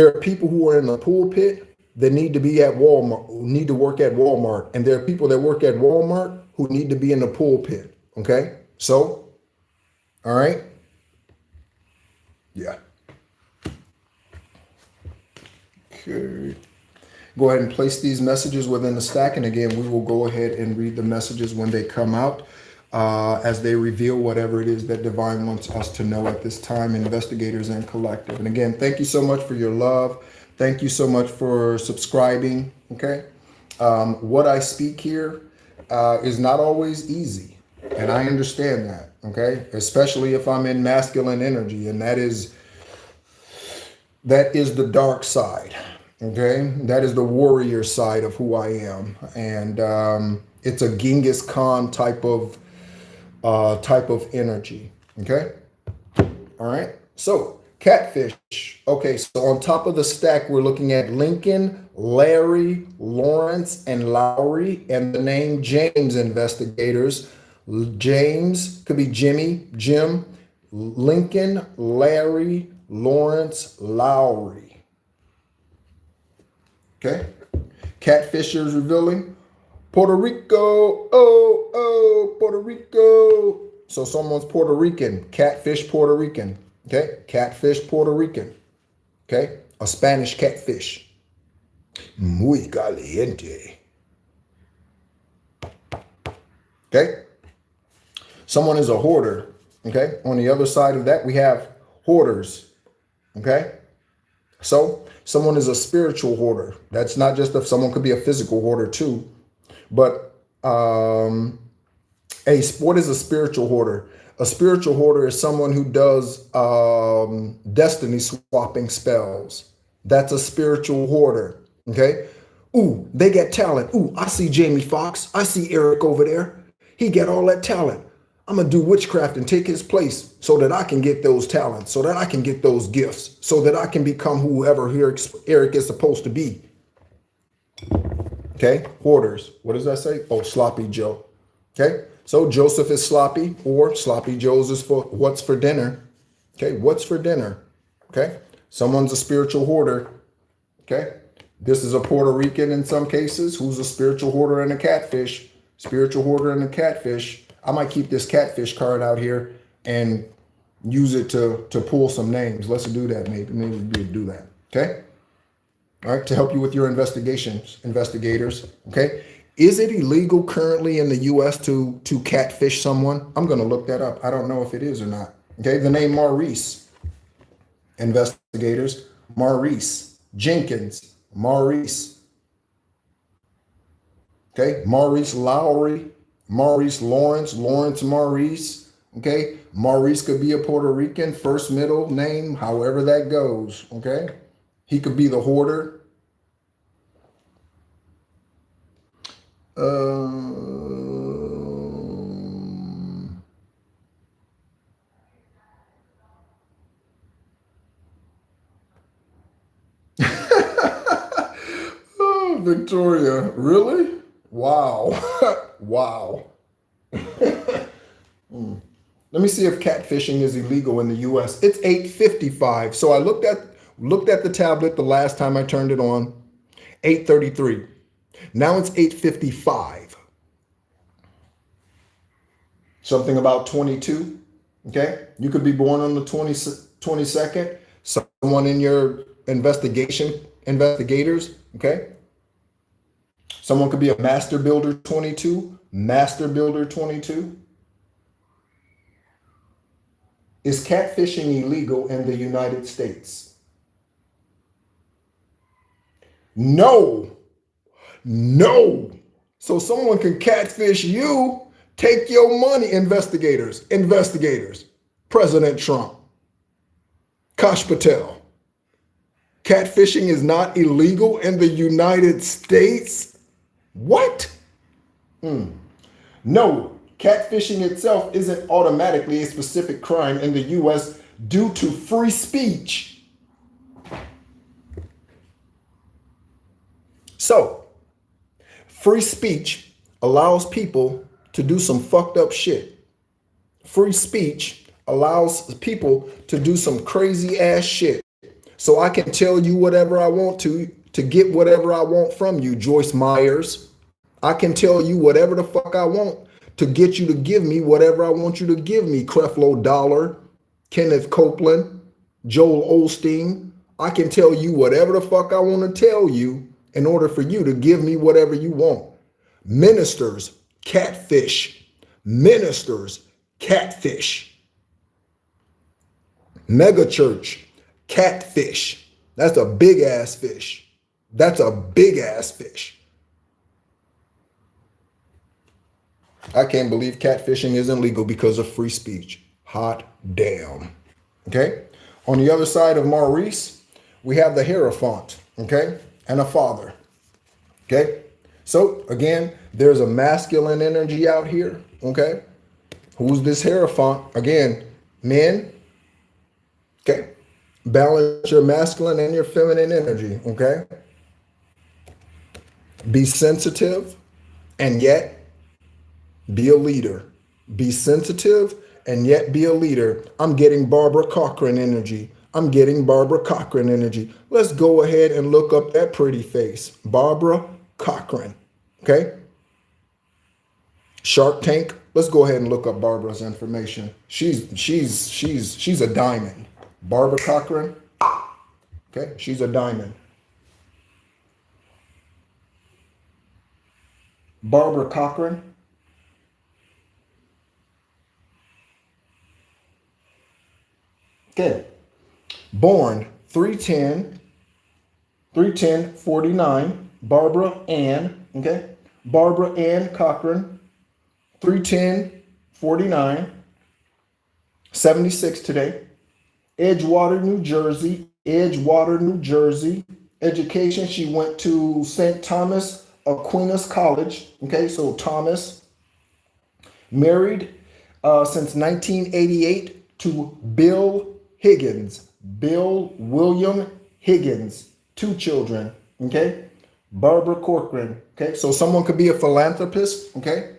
S1: are people who are in the pulpit that need to be at Walmart, need to work at Walmart. And there are people that work at Walmart who need to be in the pulpit. Okay. So, all right. Yeah. Okay. Go ahead and place these messages within the stack. And again, we will go ahead and read the messages when they come out. As they reveal whatever it is that Divine wants us to know at this time, investigators and collective. And again, thank you so much for your love. Thank you so much for subscribing. Okay. What I speak here is not always easy. And I understand that, okay? Especially if I'm in masculine energy, and that is the dark side, okay? That is the warrior side of who I am. And it's a Genghis Khan type of energy, okay? All right. So catfish. Okay. So on top of the stack, we're looking at Lincoln, Larry, Lawrence, and Lowry, and the name James investigators. James could be Jimmy, Jim, Lincoln, Larry, Lawrence, Lowry. Okay. Catfishers revealing Puerto Rico. Oh, Puerto Rico. So someone's Puerto Rican. Catfish Puerto Rican. Okay. Catfish Puerto Rican. Okay. A Spanish catfish. Muy caliente. Okay. Someone is a hoarder. Okay. On the other side of that, we have hoarders. Okay. So someone is a spiritual hoarder. That's not just if someone could be a physical hoarder too. But what is a spiritual hoarder? A spiritual hoarder is someone who does destiny swapping spells. That's a spiritual hoarder. Okay. Ooh, they got talent. Ooh, I see Jamie Foxx. I see Eric over there. He got all that talent. I'm going to do witchcraft and take his place so that I can get those talents, so that I can get those gifts, so that I can become whoever Eric is supposed to be. Okay, hoarders. What does that say? Oh, sloppy Joe. Okay, so Joseph is sloppy, or sloppy Joe's is for what's for dinner. Okay, what's for dinner? Okay, someone's a spiritual hoarder. Okay, this is a Puerto Rican in some cases who's a spiritual hoarder and a catfish. Spiritual hoarder and a catfish. I might keep this catfish card out here and use it to pull some names. Let's do that. Maybe we do that. Okay. All right. To help you with your investigations, investigators. Okay. Is it illegal currently in the U.S. to catfish someone? I'm going to look that up. I don't know if it is or not. Okay. The name Maurice. Investigators. Maurice Jenkins. Maurice. Okay. Maurice Lowry. Maurice Lawrence, Lawrence Maurice. Okay. Maurice could be a Puerto Rican, first, middle name, however that goes. Okay. He could be the hoarder. Oh, Victoria, really? Wow. Wow. Let me see if catfishing is illegal in the US. It's 8:55. So I looked at the tablet the last time I turned it on. 8:33. Now it's 8:55. Something about 22. Okay? You could be born on the 22nd. Someone in your investigators, okay? Someone could be a master builder 22, master builder 22. Is catfishing illegal in the United States? No. No. So someone can catfish you, take your money, investigators. President Trump, Kash Patel. Catfishing is not illegal in the United States? What? No. Catfishing itself isn't automatically a specific crime in the U.S. due to free speech. So, free speech allows people to do some fucked up shit. Free speech allows people to do some crazy ass shit. So I can tell you whatever I want to get whatever I want from you, Joyce Myers. I can tell you whatever the fuck I want to get you to give me whatever I want you to give me, Creflo Dollar, Kenneth Copeland, Joel Osteen. I can tell you whatever the fuck I want to tell you in order for you to give me whatever you want. Ministers, catfish. Ministers, catfish. Mega church, catfish. That's a big ass fish. That's a big ass fish. I can't believe catfishing isn't legal because of free speech. Hot damn. Okay. On the other side of Maurice, we have the Hierophant. Okay. And a father. Okay. So again, there's a masculine energy out here. Okay. Who's this Hierophant? Again, men. Okay. Balance your masculine and your feminine energy. Okay. Be sensitive and yet be a leader. Be sensitive and yet be a leader. I'm getting Barbara Cochran energy. I'm getting Barbara Cochran energy. Let's go ahead and look up that pretty face. Barbara Cochran. Okay? Shark Tank. Let's go ahead and look up Barbara's information. She's a diamond. Barbara Cochran. Okay? She's a diamond. Barbara Cochran. Okay. Born 310 Barbara Ann, okay? Barbara Ann Cochran, 310 76 today. Edgewater, New Jersey. Edgewater, New Jersey. Education, she went to St. Thomas Aquinas College, okay? So Thomas. Married since 1988 to Bill Higgins. Bill William Higgins. 2 children. Okay. Barbara Corcoran. Okay. So someone could be a philanthropist. Okay.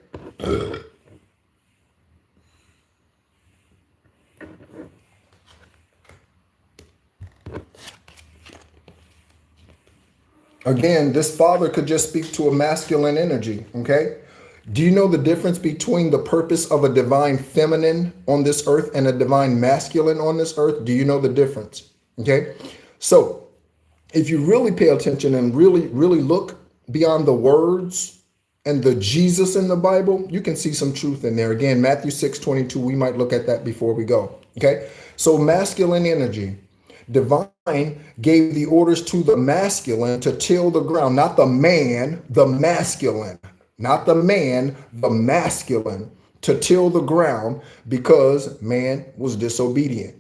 S1: Again, this father could just speak to a masculine energy. Okay. Do you know the difference between the purpose of a divine feminine on this earth and a divine masculine on this earth? Do you know the difference? Okay. So if you really pay attention and really look beyond the words and the Jesus in the Bible, you can see some truth in there. Again, Matthew 6:22, we might look at that before we go. Okay. So masculine energy. Divine gave the orders to the masculine to till the ground, not the man, the masculine. Not the man, the masculine, to till the ground because man was disobedient.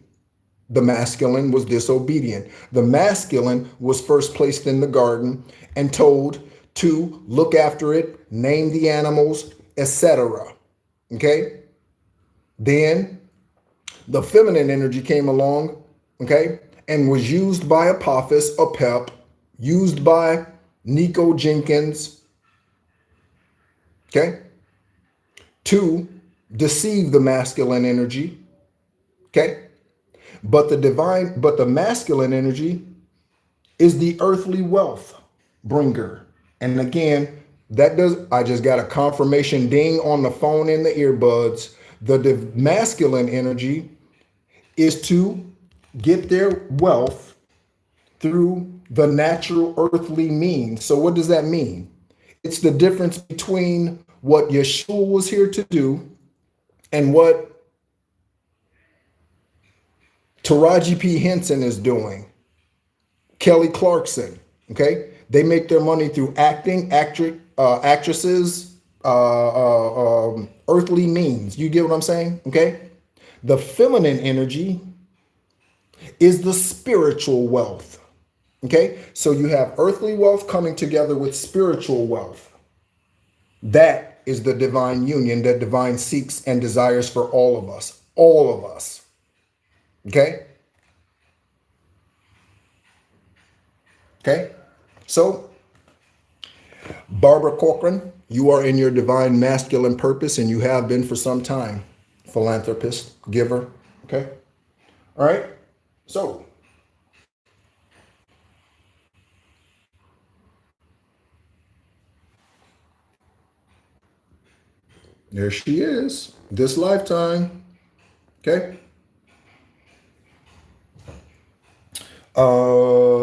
S1: The masculine was disobedient. The masculine was first placed in the garden and told to look after it, name the animals, etc. Okay? Then the feminine energy came along, okay, and was used by Apophis, Apep, used by Nico Jenkins, okay, to deceive the masculine energy, okay? But the masculine energy is the earthly wealth bringer. And again, I just got a confirmation ding on the phone in the earbuds. The masculine energy is to get their wealth through the natural earthly means. So what does that mean? It's the difference between what Yeshua was here to do and what Taraji P. Henson is doing. Kelly Clarkson, okay? They make their money through acting, actresses, earthly means. You get what I'm saying, okay? The feminine energy is the spiritual wealth, okay? So you have earthly wealth coming together with spiritual wealth. That is the divine union that divine seeks and desires for all of us. All of us. Okay? Okay? So, Barbara Corcoran, you are in your divine masculine purpose and you have been for some time. Philanthropist, giver. Okay? All right? So, there she is. This lifetime. Okay?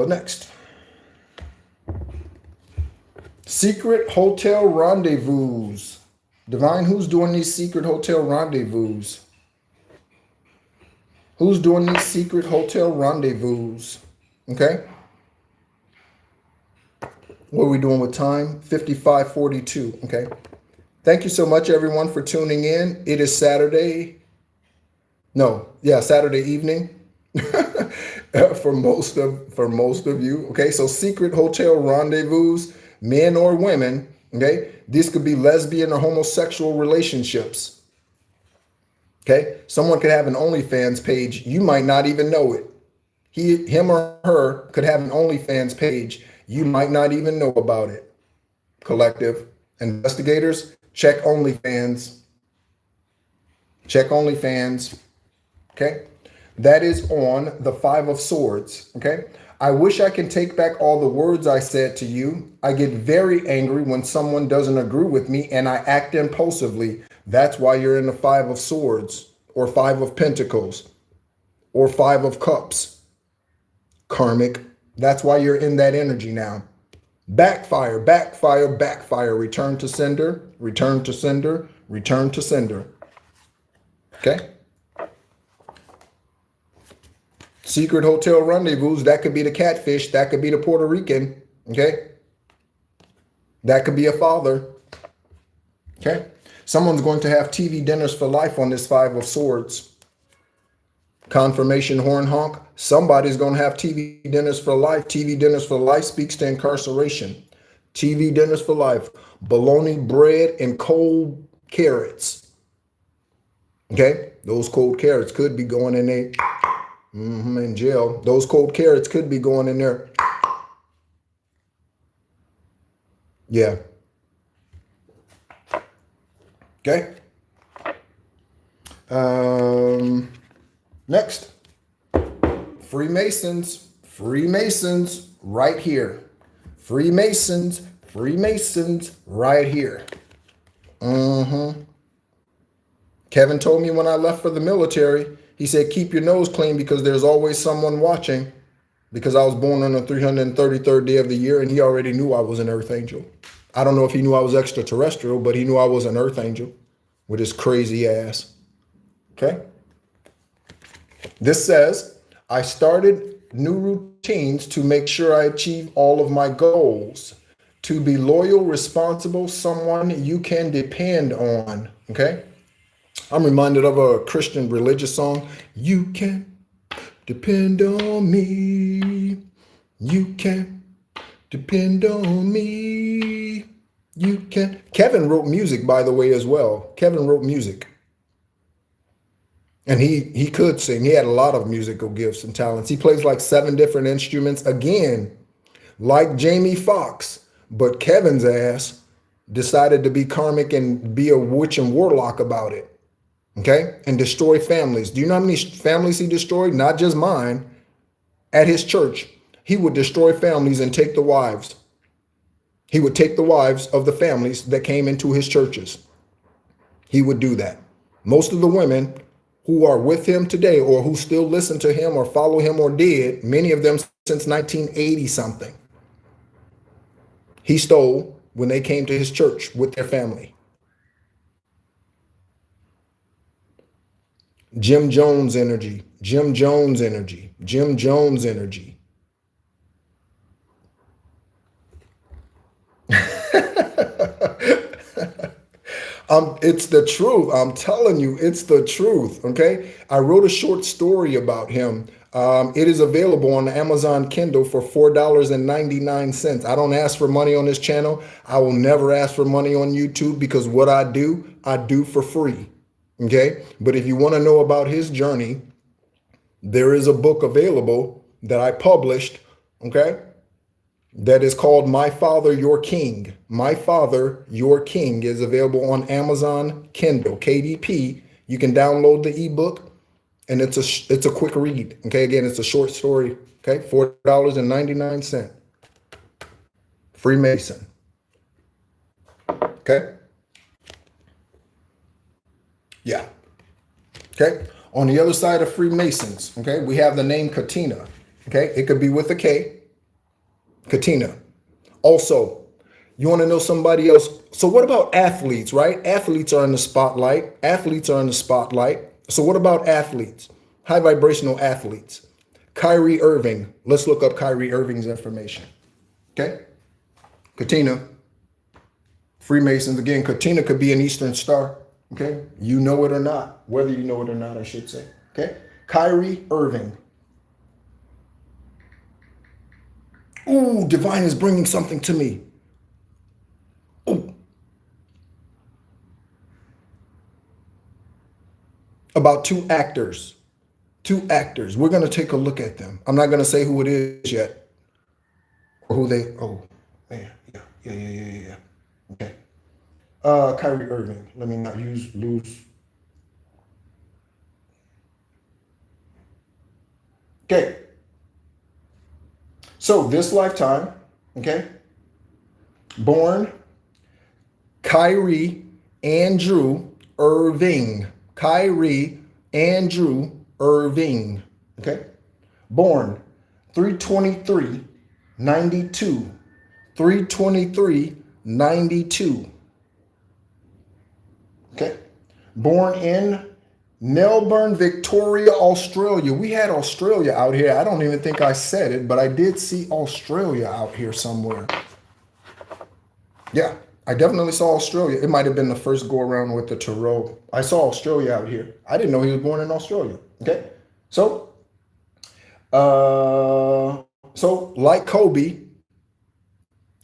S1: Next. Secret hotel rendezvous. Divine, who's doing these secret hotel rendezvous? Who's doing these secret hotel rendezvous? Okay? What are we doing with time? 55:42. Okay? Thank you so much, everyone, for tuning in. It is Saturday. No, yeah, Saturday evening for most of you. Okay, so secret hotel rendezvous, men or women. Okay, these could be lesbian or homosexual relationships. Okay, someone could have an OnlyFans page. You might not even know it. Him or her could have an OnlyFans page. You might not even know about it. Collective investigators, check OnlyFans. Check OnlyFans. Okay. That is on the Five of Swords. Okay. I wish I can take back all the words I said to you. I get very angry when someone doesn't agree with me and I act impulsively. That's why you're in the Five of Swords or Five of Pentacles or Five of Cups. Karmic. That's why you're in that energy now. Backfire, backfire, backfire. Return to sender, return to sender, return to sender. Okay. Secret hotel rendezvous. That could be the catfish. That could be the Puerto Rican. Okay. That could be a father. Okay. Someone's going to have TV dinners for life on this Five of Swords. Confirmation horn honk. Somebody's going to have TV dinners for life. TV dinners for life speaks to incarceration. TV dinners for life. Bologna bread and cold carrots. Okay. Those cold carrots could be going in there. In jail. Those cold carrots could be going in there. Yeah. Okay. Next. Freemasons. Freemasons right here. Freemasons. Freemasons right here. Kevin told me when I left for the military, he said, keep your nose clean because there's always someone watching, because I was born on the 333rd day of the year and he already knew I was an earth angel. I don't know if he knew I was extraterrestrial, but he knew I was an earth angel with his crazy ass. Okay. This says, I started new routines to make sure I achieve all of my goals. To be loyal, responsible, someone you can depend on. Okay. I'm reminded of a Christian religious song. You can depend on me. You can depend on me. You can. Kevin wrote music, by the way, as well. Kevin wrote music. And he could sing. He had a lot of musical gifts and talents. He plays like 7 different instruments. Again, like Jamie Foxx. But Kevin's ass decided to be karmic and be a witch and warlock about it. Okay, and destroy families. Do you know how many families he destroyed? Not just mine. At his church, he would destroy families and take the wives. He would take the wives of the families that came into his churches. He would do that. Most of the women who are with him today or who still listen to him or follow him or did, many of them since 1980 something, he stole when they came to his church with their family. Jim Jones energy, Jim Jones energy, Jim Jones energy. It's the truth. I'm telling you, it's the truth. Okay. I wrote a short story about him. It is available on Amazon Kindle for $4.99. I don't ask for money on this channel. I will never ask for money on YouTube because what I do for free. Okay. But if you want to know about his journey, there is a book available that I published. Okay. That is called My Father, Your King. My Father, Your King is available on Amazon Kindle, KDP. You can download the ebook and it's a quick read. Okay. Again, it's a short story. Okay. $4.99. Freemason. Okay. Yeah. Okay. On the other side of Freemasons, okay, we have the name Katina. Okay. It could be with a K. Katina. Also, you want to know somebody else? So what about athletes, right? Athletes are in the spotlight. Athletes are in the spotlight. So what about athletes? High vibrational athletes. Kyrie Irving. Let's look up Kyrie Irving's information. Okay. Katina. Freemasons, again, Katina could be an Eastern Star. Okay. You know it or not, whether you know it or not, I should say. Okay. Kyrie Irving. Ooh, divine is bringing something to me. Ooh. About two actors. Two actors. We're going to take a look at them. I'm not going to say who it is yet. Or who they, oh, man. Yeah. Okay. Kyrie Irving. Let me not lose. Okay. So this lifetime, okay, born Kyrie Andrew Irving. Kyrie Andrew Irving. Okay. Born 3/23/92. 3/23/92. Okay. Born in Melbourne, Victoria, Australia. We had Australia out here. I don't even think I said it, but I did see Australia out here somewhere. Yeah, I definitely saw Australia. It might have been the first go around with the tarot. I saw Australia out here. I didn't know he was born in Australia. Okay. So like Kobe,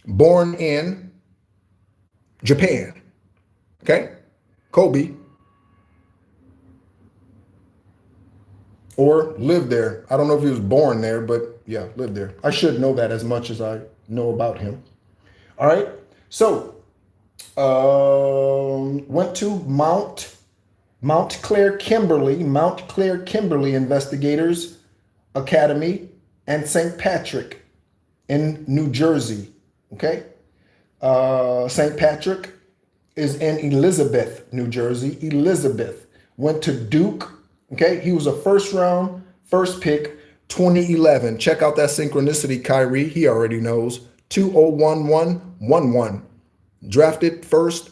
S1: born in Japan. Okay. Kobe. Or lived there. I don't know if he was born there, but yeah, lived there. I should know that as much as I know about him. All right. So, went to Mount Clair Kimberly Investigators Academy and St. Patrick in New Jersey. Okay. St. Patrick is in Elizabeth, New Jersey. Elizabeth. Went to Duke. Okay, he was a first pick, 2011. Check out that synchronicity, Kyrie. He already knows. 201111. Drafted first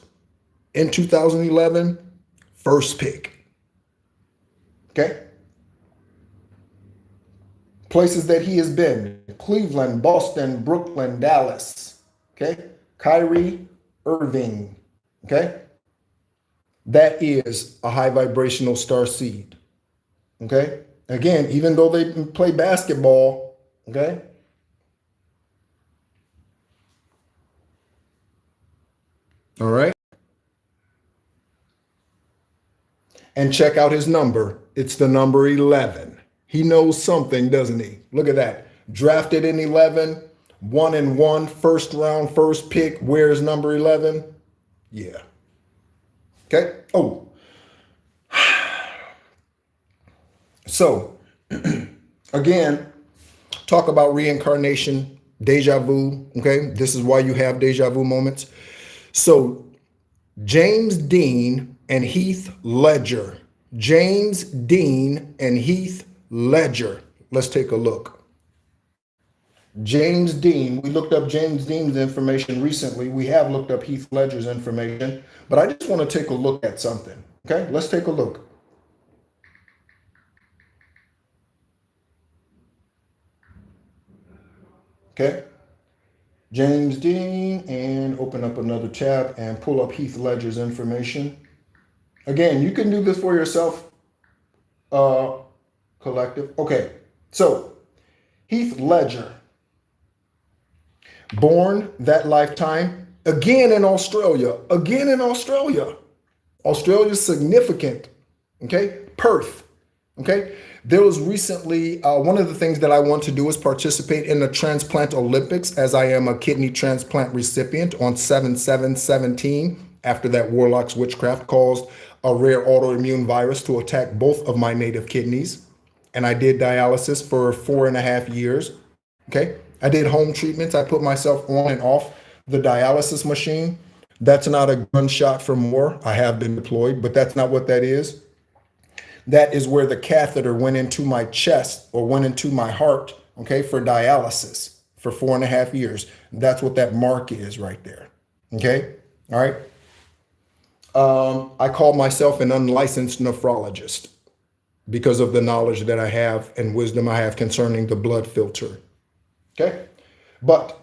S1: in 2011, first pick. Okay. Places that he has been: Cleveland, Boston, Brooklyn, Dallas. Okay. Kyrie Irving. Okay. That is a high vibrational star seed. Okay. Again, even though they play basketball, okay. All right. And check out his number. It's the number 11. He knows something, doesn't he? Look at that. Drafted in 11, 1-1, first round, first pick. Where's number 11? Yeah. Okay. Oh. So, again, talk about reincarnation, deja vu. Okay. This is why you have deja vu moments. So, James Dean and Heath Ledger. James Dean and Heath Ledger. Let's take a look. James Dean. We looked up James Dean's information recently. We have looked up Heath Ledger's information, but I just want to take a look at something. Okay. Let's take a look. Okay. James Dean, and open up another tab and pull up Heath Ledger's information. Again, you can do this for yourself, collective. Okay. So Heath Ledger, born that lifetime, again in Australia. Australia's significant. Okay. Perth. Okay. There was recently, one of the things that I want to do is participate in the Transplant Olympics, as I am a kidney transplant recipient on 7/7/17, after that Warlock's witchcraft caused a rare autoimmune virus to attack both of my native kidneys. And I did dialysis for 4.5 years. Okay. I did home treatments. I put myself on and off the dialysis machine. That's not a gunshot from war. I have been deployed, but that's not what that is. That is where the catheter went into my chest or went into my heart, okay, for dialysis for 4.5 years. That's what that mark is right there. Okay. All right. I call myself an unlicensed nephrologist because of the knowledge that I have and wisdom I have concerning the blood filter. Okay. But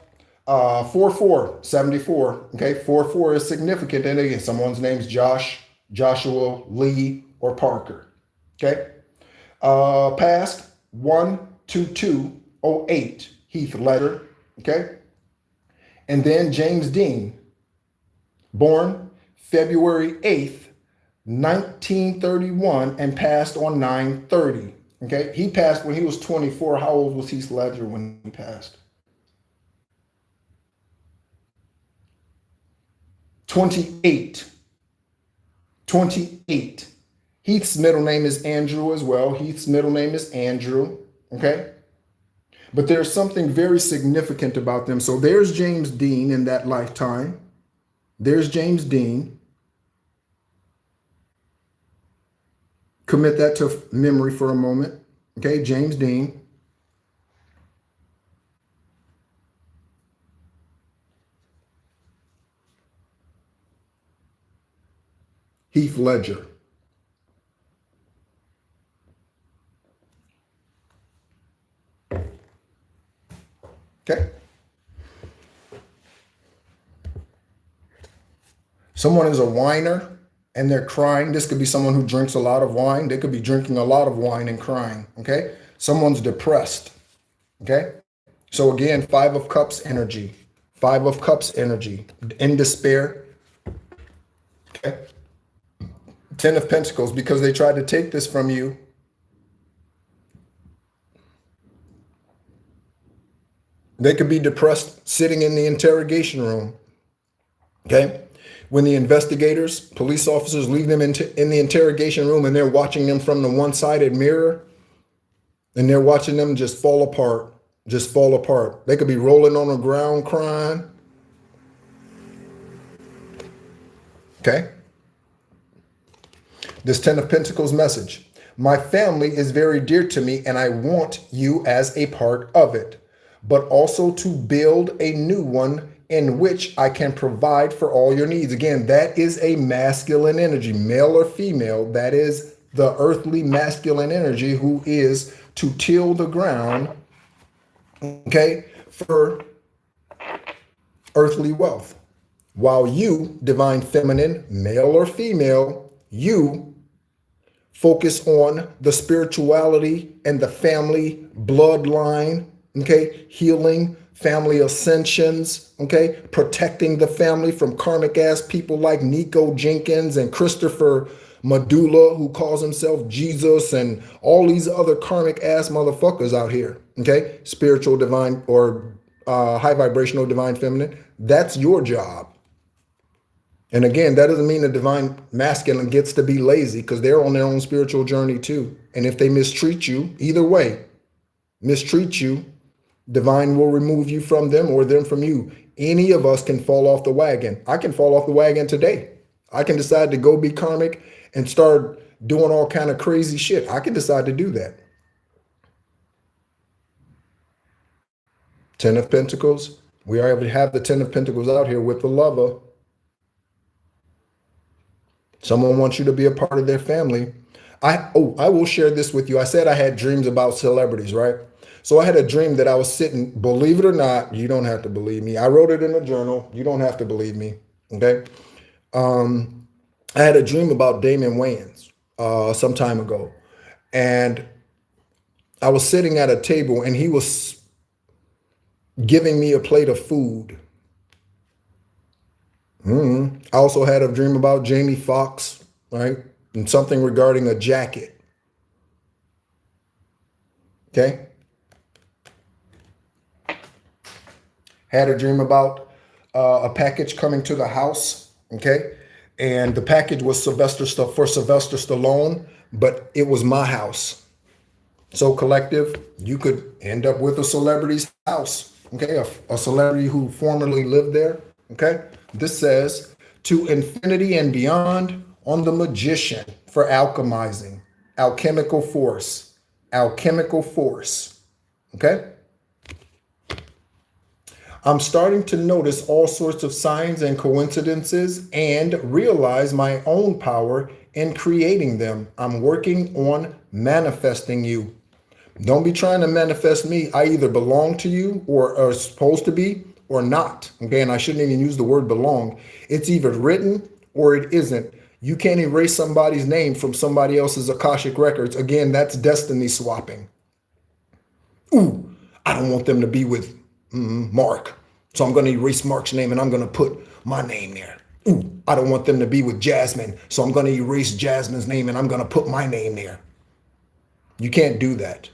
S1: 4-4, 74. Okay, 4-4 is significant. And again, someone's name's Josh, Joshua, Lee, or Parker. Okay. Past 1-22-08, Heath Ledger. Okay. And then James Dean, born February 8th, 1931, and passed on 9/30. Okay. He passed when he was 24. How old was Heath Ledger when he passed? 28. 28. Heath's middle name is Andrew as well. Heath's middle name is Andrew. Okay. But there's something very significant about them. So there's James Dean in that lifetime. There's James Dean. Commit that to memory for a moment. Okay. James Dean. Heath Ledger. Okay. Someone is a whiner and they're crying. This could be someone who drinks a lot of wine. They could be drinking a lot of wine and crying. Okay. Someone's depressed. Okay. So again, 5 of Cups energy. 5 of Cups energy. In despair. Okay. 10 of Pentacles, because they tried to take this from you. They could be depressed sitting in the interrogation room. Okay. When the investigators, police officers leave them in the interrogation room and they're watching them from the one-sided mirror and they're watching them just fall apart, just fall apart. They could be rolling on the ground crying. Okay. This 10 of Pentacles message. My family is very dear to me and I want you as a part of it, but also to build a new one in which I can provide for all your needs. Again, that is a masculine energy, male or female. That is the earthly masculine energy who is to till the ground, okay, for earthly wealth. While you, divine feminine, male or female, you focus on the spirituality and the family bloodline, okay, healing, family ascensions, okay, protecting the family from karmic ass people like Nico Jenkins and Christopher Medulla, who calls himself Jesus, and all these other karmic ass motherfuckers out here, okay, spiritual divine or high vibrational divine feminine. That's your job. And again, that doesn't mean the divine masculine gets to be lazy, because they're on their own spiritual journey too. And if they mistreat you, either way, mistreat you, divine will remove you from them or them from you. Any of us can fall off the wagon. I can fall off the wagon today. I can decide to go be karmic and start doing all kind of crazy shit. I can decide to do that. 10 of Pentacles. We are able to have the 10 of Pentacles out here with the lover. Someone wants you to be a part of their family. I will share this with you. I said I had dreams about celebrities, right? So I had a dream that I was sitting, believe it or not, you don't have to believe me. I wrote it in a journal. You don't have to believe me, okay? I had a dream about Damon Wayans some time ago. And I was sitting at a table and he was giving me a plate of food. I also had a dream about Jamie Foxx, right? And something regarding a jacket. Okay. Had a dream about a package coming to the house. Okay. And the package was for Sylvester Stallone, but it was my house. So collective, you could end up with a celebrity's house. Okay. A celebrity who formerly lived there. Okay. This says, to infinity and beyond on the magician for alchemizing, alchemical force, alchemical force. Okay. I'm starting to notice all sorts of signs and coincidences and realize my own power in creating them. I'm working on manifesting you. Don't be trying to manifest me. I either belong to you or are supposed to be, or not. Okay, and I shouldn't even use the word belong. It's either written or it isn't. You can't erase somebody's name from somebody else's Akashic records. Again, that's destiny swapping. Ooh, I don't want them to be with Mark. So I'm going to erase Mark's name and I'm going to put my name there. Ooh, I don't want them to be with Jasmine. So I'm going to erase Jasmine's name and I'm going to put my name there. You can't do that.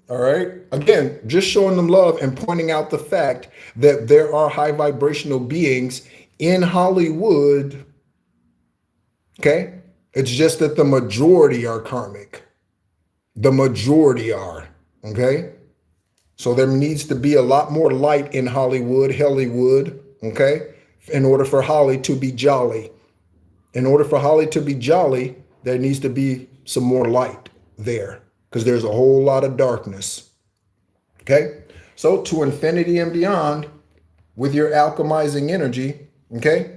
S1: All right. Again, just showing them love and pointing out the fact that there are high vibrational beings in Hollywood. Okay. It's just that the majority are karmic. The majority are. Okay. So there needs to be a lot more light in Hollywood. Okay. In order for Holly to be jolly. In order for Holly to be jolly, there needs to be some more light there because there's a whole lot of darkness. Okay. So to infinity and beyond with your alchemizing energy. Okay.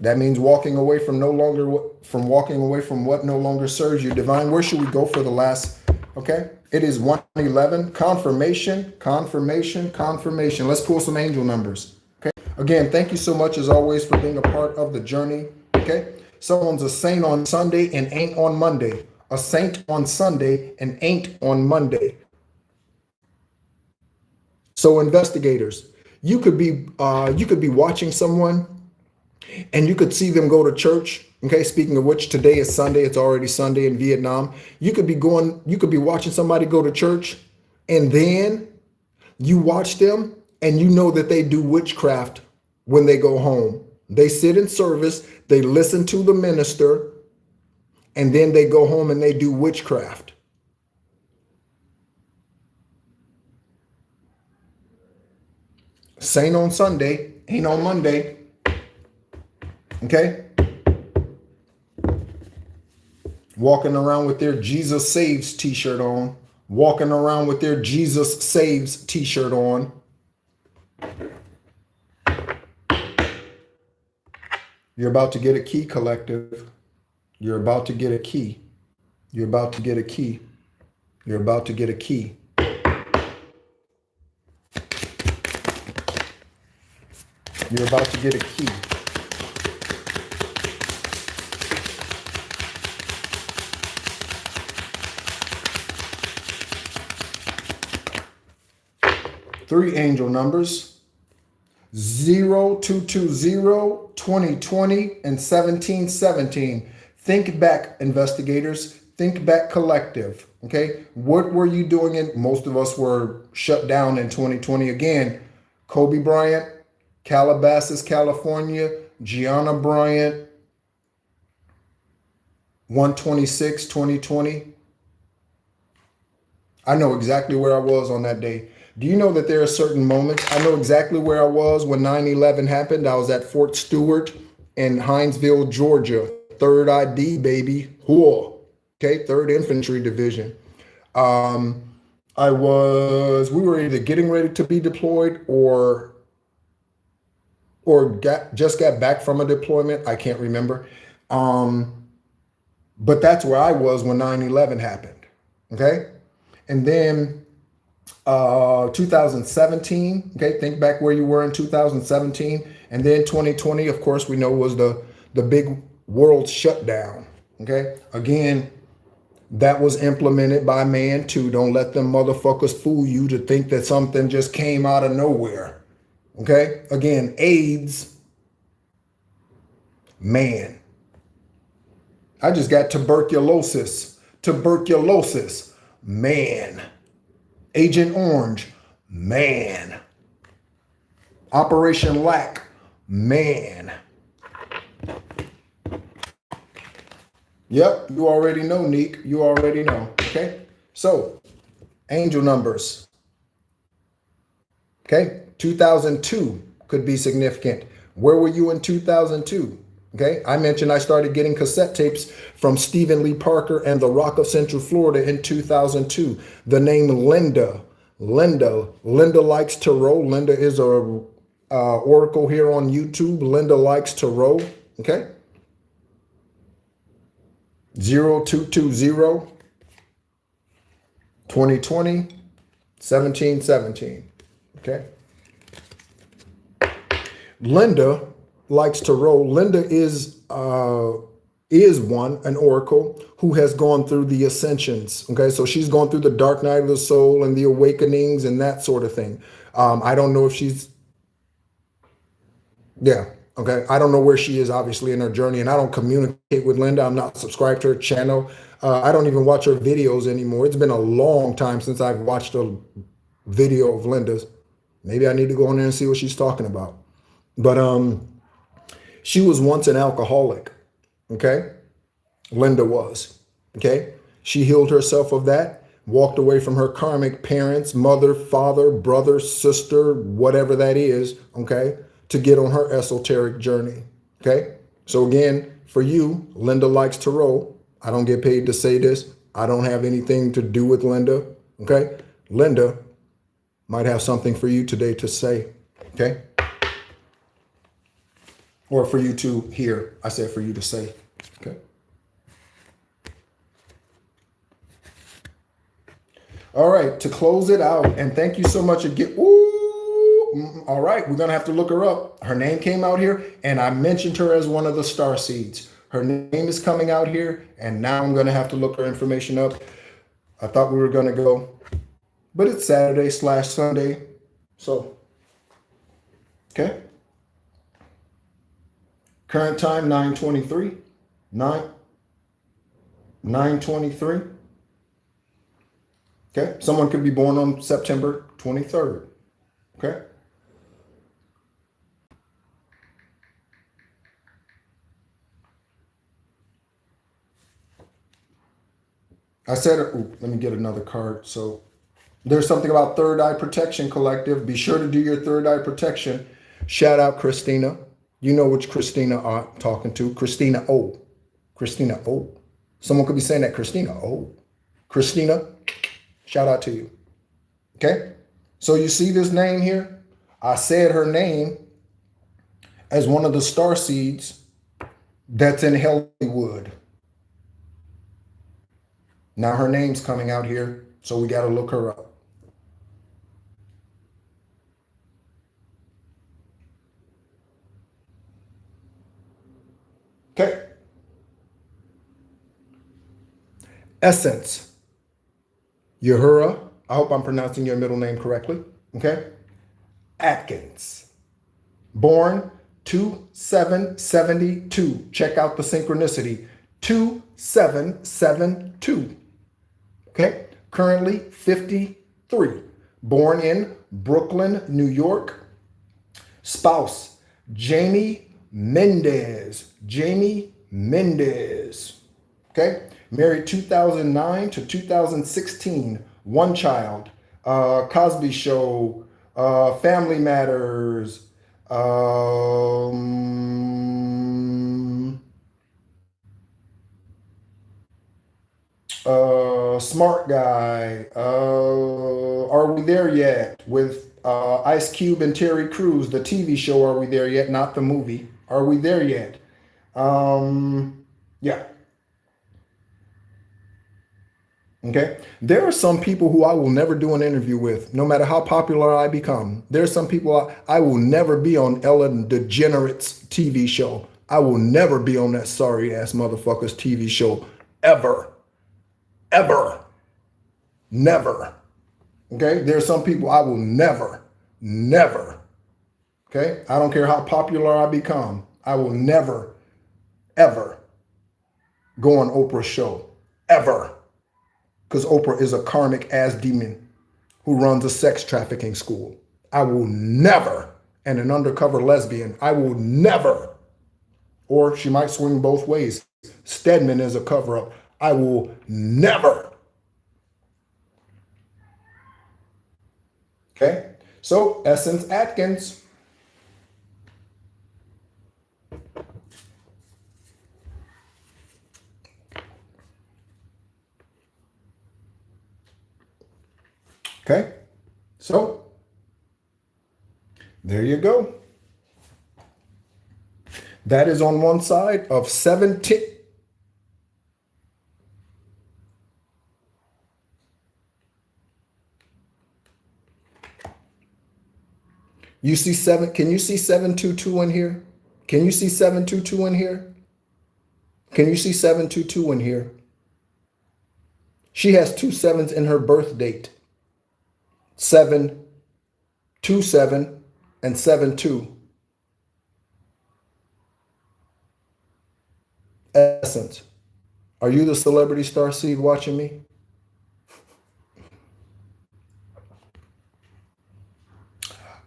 S1: That means walking away from walking away from what no longer serves you. Divine, where should we go for the last? Okay. It is 111. Confirmation. Let's pull some angel numbers. Okay. Again, thank you so much as always for being a part of the journey. Okay. Someone's a saint on Sunday and ain't on Monday. A saint on Sunday and ain't on Monday. So investigators, you could be watching someone and you could see them go to church. Okay, speaking of which, today is Sunday. It's already Sunday in Vietnam. You could be watching somebody go to church, and then you watch them and you know that they do witchcraft when they go home. They sit in service, they listen to the minister, and then they go home and they do witchcraft. Saint on Sunday, ain't on Monday. Okay? Walking around with their Jesus Saves t-shirt on. Walking around with their Jesus Saves t-shirt on. You're about to get a key, collective. You're about to get a key. You're about to get a key. You're about to get a key. You're about to get a key. Three angel numbers, 0220, 2020, and 1717. Think back, investigators. Think back, collective. Okay, what were you doing? Most of us were shut down in 2020. Again, Kobe Bryant, Calabasas, California, Gianna Bryant, 126, 2020. I know exactly where I was on that day. Do you know that there are certain moments? I know exactly where I was when 9/11 happened. I was at Fort Stewart in Hinesville, Georgia. 3rd ID, baby. Whoa. Okay, 3rd Infantry Division. We were either getting ready to be deployed or just got back from a deployment. I can't remember. But that's where I was when 9/11 happened. Okay. And then 2017, okay, think back where you were in 2017. And then 2020, of course, we know was the big world shutdown. Okay. Again, that was implemented by man too. Don't let them motherfuckers fool you to think that something just came out of nowhere. Okay. Again, AIDS, man. I just got tuberculosis, man. Agent Orange, man. Operation Lack, man. Yep, you already know, Neek. You already know. Okay, so angel numbers. Okay, 2002 could be significant. Where were you in 2002? Okay, I mentioned I started getting cassette tapes from Stephen Lee Parker and the Rock of Central Florida in 2002. The name Linda likes tarot. Linda is a oracle here on YouTube. Linda likes tarot. Okay. 0220 2020 1717. Okay. Linda likes to roll. Linda is an oracle who has gone through the ascensions. Okay, so she's gone through the dark night of the soul and the awakenings and that sort of thing. I don't know if she's, yeah, okay. I don't know where she is obviously in her journey, and I don't communicate with Linda. I'm not subscribed to her channel. I don't even watch her videos anymore. It's been a long time since I've watched a video of Linda's. Maybe I need to go in there and see what she's talking about. But she was once an alcoholic. Okay, Linda was. Okay, she healed herself of that, walked away from her karmic parents, mother, father, brother, sister, whatever that is. Okay, to get on her esoteric journey. Okay, so again, for you, Linda likes to roll. I don't get paid to say this. I don't have anything to do with Linda. Okay, Linda might have something for you today to say. Okay. Or for you to hear. I said for you to say. Okay. All right. To close it out, and thank you so much again. Ooh, all right. We're going to have to look her up. Her name came out here, and I mentioned her as one of the star seeds. Her name is coming out here, and now I'm going to have to look her information up. I thought we were going to go, but it's Saturday/Sunday. So, okay. Current time 9:23. 9:23. Okay. Someone could be born on September 23rd. Okay. I said, ooh, let me get another card. So there's something about Third Eye Protection Collective. Be sure to do your third eye protection. Shout out Christina. You know which Christina I'm talking to. Christina O. Christina O. Someone could be saying that. Christina O. Christina, shout out to you. Okay? So you see this name here? I said her name as one of the star seeds that's in Hollywood. Now her name's coming out here, so we got to look her up. Okay. Essence. Uhura. I hope I'm pronouncing your middle name correctly. Okay. Atkins. Born 2772. Check out the synchronicity. 2772. Okay. Currently 53. Born in Brooklyn, New York. Spouse, Jamie Mendez. Jamie Mendez. Okay. Married 2009 to 2016. One child. Cosby Show. Family Matters. Smart Guy. Are We There Yet? With Ice Cube and Terry Crews. The TV show Are We There Yet? Not the movie. Are We There Yet? Yeah. Okay. There are some people who I will never do an interview with, no matter how popular I become. There are some people I will never be on Ellen DeGeneres' TV show. I will never be on that sorry ass motherfucker's TV show ever. Ever. Never. Okay. There are some people I will never. Okay. I don't care how popular I become. I will never, ever go on Oprah's show. Ever. Because Oprah is a karmic ass demon who runs a sex trafficking school. I will never, and an undercover lesbian, I will never, or she might swing both ways. Stedman is a cover up. I will never. Okay, so Essence Atkins. Okay, so there you go. That is on one side of 17. You see seven? Can you see 722 in here? Can you see 722 in here? Can you see 722 in here? She has two sevens in her birth date. 727 and 72. Essence. Are you the celebrity star seed watching me?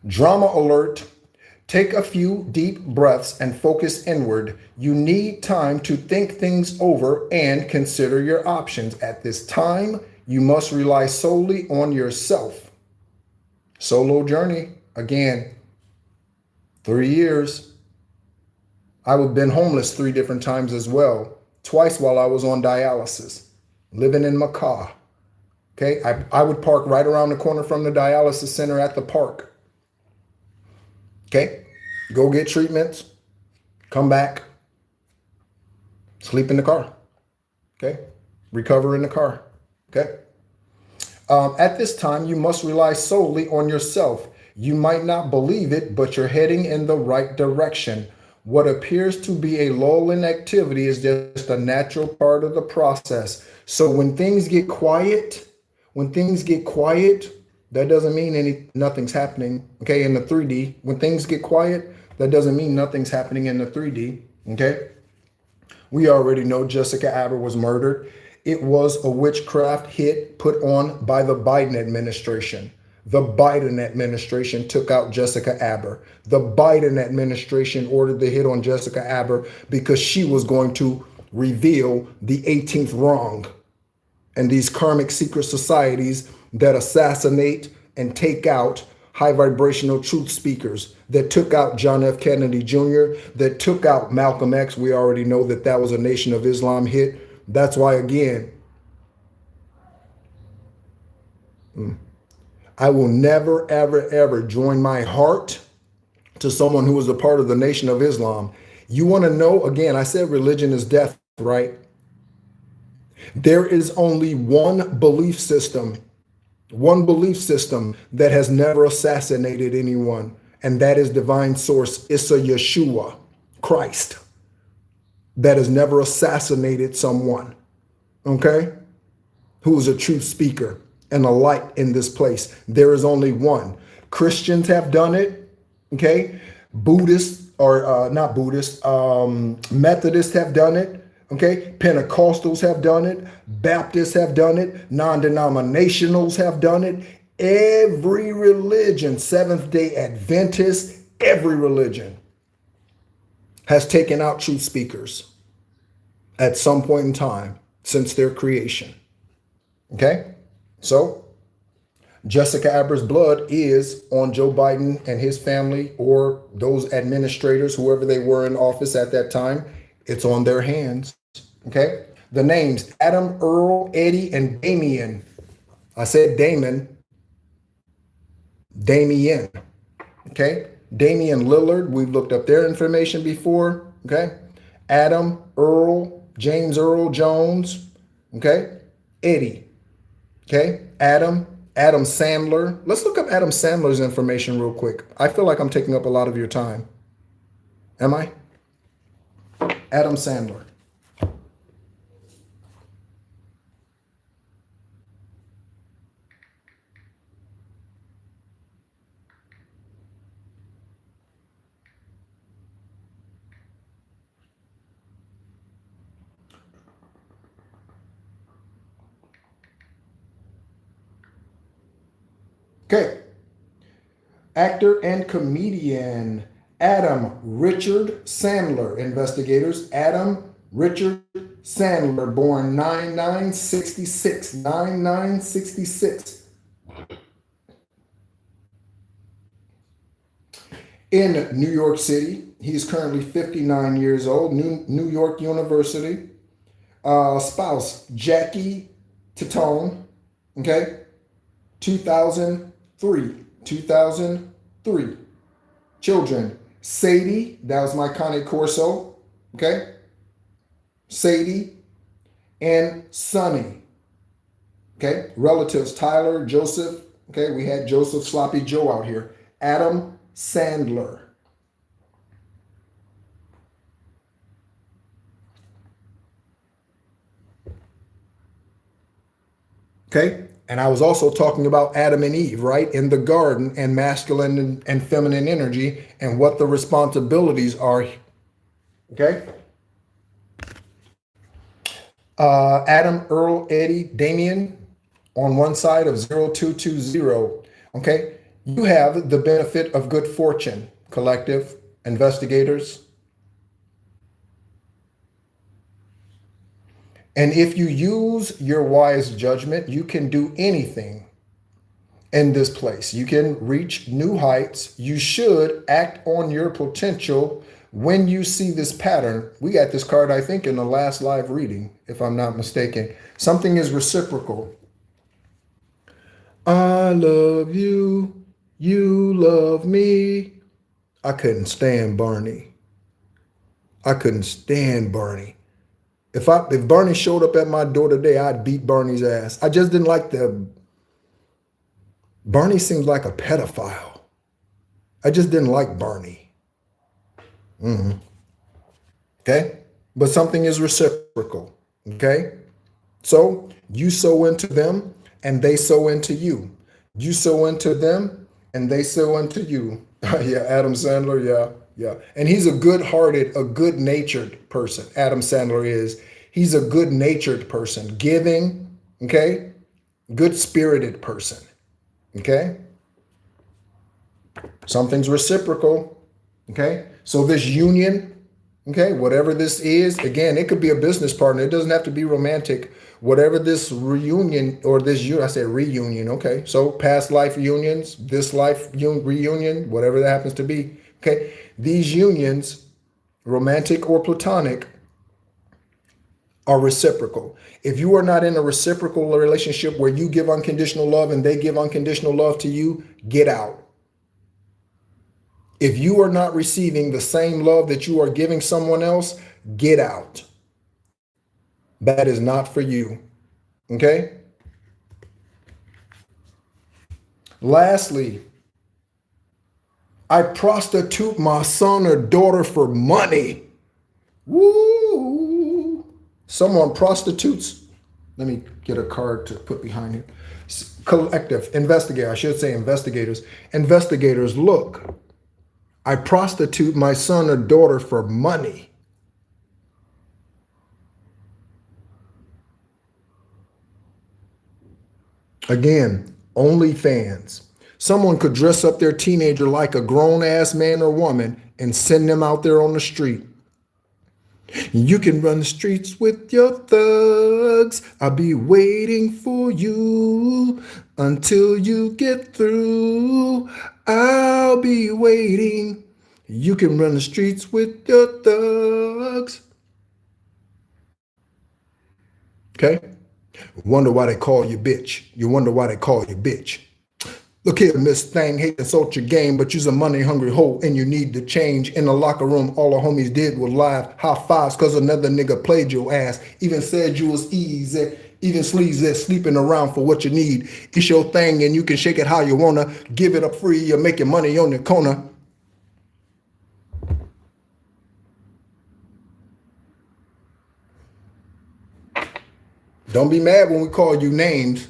S1: Drama alert. Take a few deep breaths and focus inward. You need time to think things over and consider your options. At this time, you must rely solely on yourself. Solo journey. Again, 3 years. I've been homeless 3 different times as well. Twice while I was on dialysis, living in Macau. Okay, I would park right around the corner from the dialysis center at the park. Okay, go get treatments, come back, sleep in the car. Okay, recover in the car. Okay. At this time, you must rely solely on yourself. You might not believe it, but you're heading in the right direction. What appears to be a lull in activity is just a natural part of the process. So when things get quiet, that doesn't mean nothing's happening. Okay, in the 3D, when things get quiet, that doesn't mean nothing's happening in the 3D. Okay, we already know Jessica Alba was murdered. It was a witchcraft hit put on by the Biden administration. The Biden administration took out Jessica Alba. The Biden administration ordered the hit on Jessica Alba because she was going to reveal the 18th wrong. And these karmic secret societies that assassinate and take out high vibrational truth speakers, that took out John F. Kennedy Jr., that took out Malcolm X. We already know that that was a Nation of Islam hit. That's why, again, I will never, ever, ever join my heart to someone who was a part of the Nation of Islam. You want to know, again, I said religion is death, right? There is only one belief system that has never assassinated anyone, and that is divine source, Issa Yeshua, Christ, that has never assassinated someone, okay, who is a truth speaker and a light in this place. There is only one. Christians have done it, okay? Buddhists, or not Buddhists, Methodists have done it. Okay, Pentecostals have done it, Baptists have done it, non-denominationals have done it. Every religion, Seventh-day Adventists, every religion has taken out truth speakers at some point in time since their creation. Okay, so Jessica Alba's blood is on Joe Biden and his family, or those administrators, whoever they were in office at that time. It's on their hands. Okay, the names Adam, Earl, Eddie, and Damien. I said Damien. Okay, Damian Lillard. We've looked up their information before. Okay, Adam, Earl, James Earl Jones. Okay, Eddie. Okay, Adam Sandler. Let's look up Adam Sandler's information real quick. I feel like I'm taking up a lot of your time. Am I? Adam Sandler. Okay. Actor and comedian Adam Richard Sandler. Investigators. Adam Richard Sandler, born 9966. 9966. In New York City. He's currently 59 years old. New York University. Spouse Jackie Titone. Okay. 2003. Children, Sadie, that was my Cane Corso, okay? Sadie and Sonny, okay? Relatives, Tyler, Joseph, okay? We had Joseph Sloppy Joe out here. Adam Sandler. Okay. And I was also talking about Adam and Eve, right? In the garden and masculine and feminine energy and what the responsibilities are. Okay. Adam, Earl, Eddie, Damien on one side of 0220. Okay. You have the benefit of good fortune, collective, investigators. And if you use your wise judgment, you can do anything in this place. You can reach new heights. You should act on your potential when you see this pattern. We got this card, I think, in the last live reading, if I'm not mistaken. Something is reciprocal. I love you. You love me. I couldn't stand Barney. I couldn't stand Barney. If Barney showed up at my door today, I'd beat Barney's ass. I just didn't like Barney seems like a pedophile. I just didn't like Barney. Okay? But something is reciprocal. Okay? So you sow into them and they sow into you. You sow into them and they sow into you. Yeah, Adam Sandler, yeah. And he's a good-hearted, a good-natured person. Adam Sandler is. He's a good-natured person, giving, okay? Good-spirited person, okay? Something's reciprocal, okay? So this union, okay, whatever this is, again, it could be a business partner. It doesn't have to be romantic. Whatever this reunion or this, I said reunion, okay? So past life unions, this life reunion, whatever that happens to be, okay? These unions, romantic or platonic, are reciprocal. If you are not in a reciprocal relationship where you give unconditional love and they give unconditional love to you, get out. If you are not receiving the same love that you are giving someone else, get out. That is not for you. Okay? Lastly, I prostitute my son or daughter for money. Woo! Someone prostitutes. Let me get a card to put behind it. Collective, investigator, I should say investigators. Investigators, look, I prostitute my son or daughter for money. Again, OnlyFans. Someone could dress up their teenager like a grown-ass man or woman and send them out there on the street. You can run the streets with your thugs. I'll be waiting for you until you get through. I'll be waiting. You can run the streets with your thugs. Okay? Wonder why they call you bitch. You wonder why they call you bitch. Look here, Miss Thang, hate to insult your game, but you's a money-hungry hoe and you need to change. In the locker room, all the homies did was laugh. High fives cause another nigga played your ass. Even said you was easy. Even sleazy, sleeping around for what you need. It's your thing and you can shake it how you wanna. Give it up free, you're making money on the corner. Don't be mad when we call you names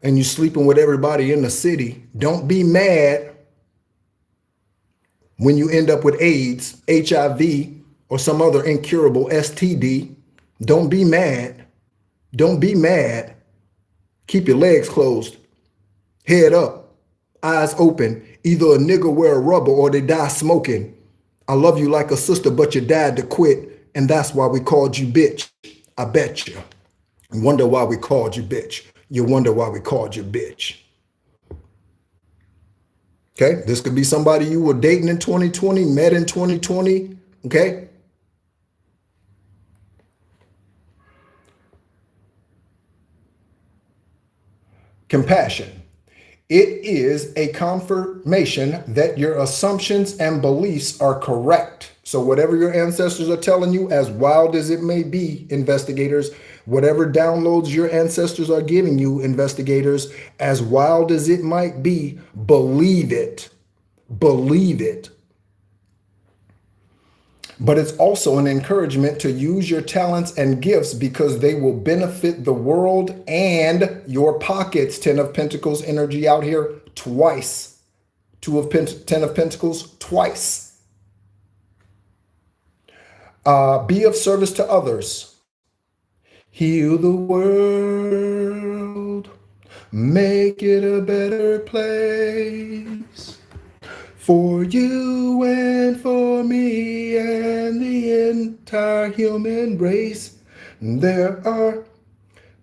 S1: and you sleeping with everybody in the city. Don't be mad when you end up with AIDS, HIV, or some other incurable STD. Don't be mad. Don't be mad. Keep your legs closed, head up, eyes open. Either a nigga wear a rubber or they die smoking. I love you like a sister, but you died to quit, and that's why we called you bitch. I bet you. You wonder why we called you bitch. You wonder why we called you bitch. Okay, this could be somebody you were dating in 2020, met in 2020, okay? Compassion. It is a confirmation that your assumptions and beliefs are correct. So whatever your ancestors are telling you, as wild as it may be, investigators, whatever downloads your ancestors are giving you, investigators, as wild as it might be, believe it. believe it. But it's also an encouragement to use your talents and gifts because they will benefit the world and your pockets. 10 of Pentacles energy out here twice. 10 of Pentacles twice. Be of service to others. Heal the world. Make it a better place. For you and for me and the entire human race. There are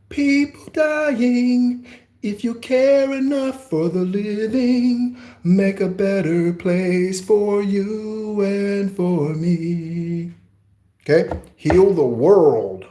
S1: people dying. If you care enough for the living, make a better place for you and for me. Okay? Heal the world.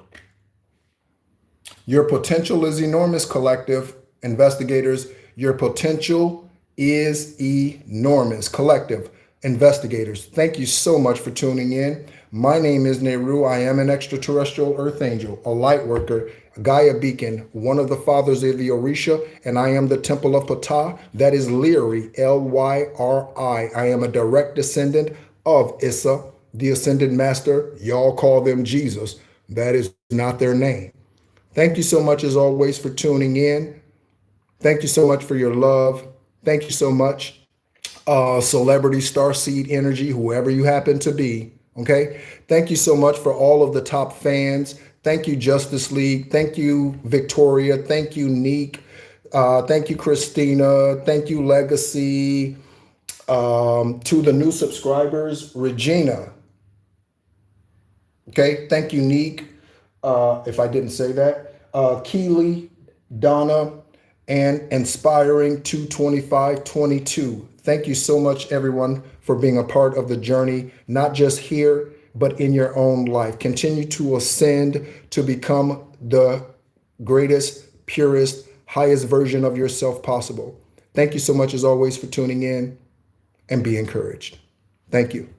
S1: Your potential is enormous, collective investigators. Your potential is enormous, collective investigators. Thank you so much for tuning in. My name is Nehru. I am an extraterrestrial earth angel, a light worker, a Gaia beacon, one of the fathers of the Orisha, and I am the temple of Ptah. That is Lyri, Lyri. I am a direct descendant of Issa, the ascended master. Y'all call them Jesus. That is not their name. Thank you so much, as always, for tuning in. Thank you so much for your love. Thank you so much, celebrity starseed energy, whoever you happen to be. Okay. Thank you so much for all of the top fans. Thank you, Justice League. Thank you, Victoria. Thank you, Neek. Thank you, Christina. Thank you, Legacy. To the new subscribers, Regina. Okay. Thank you, Neek. If I didn't say that, Keely, Donna, and Inspiring 22522. Thank you so much, everyone, for being a part of the journey, not just here, but in your own life. Continue to ascend to become the greatest, purest, highest version of yourself possible. Thank you so much, as always, for tuning in, and be encouraged. Thank you.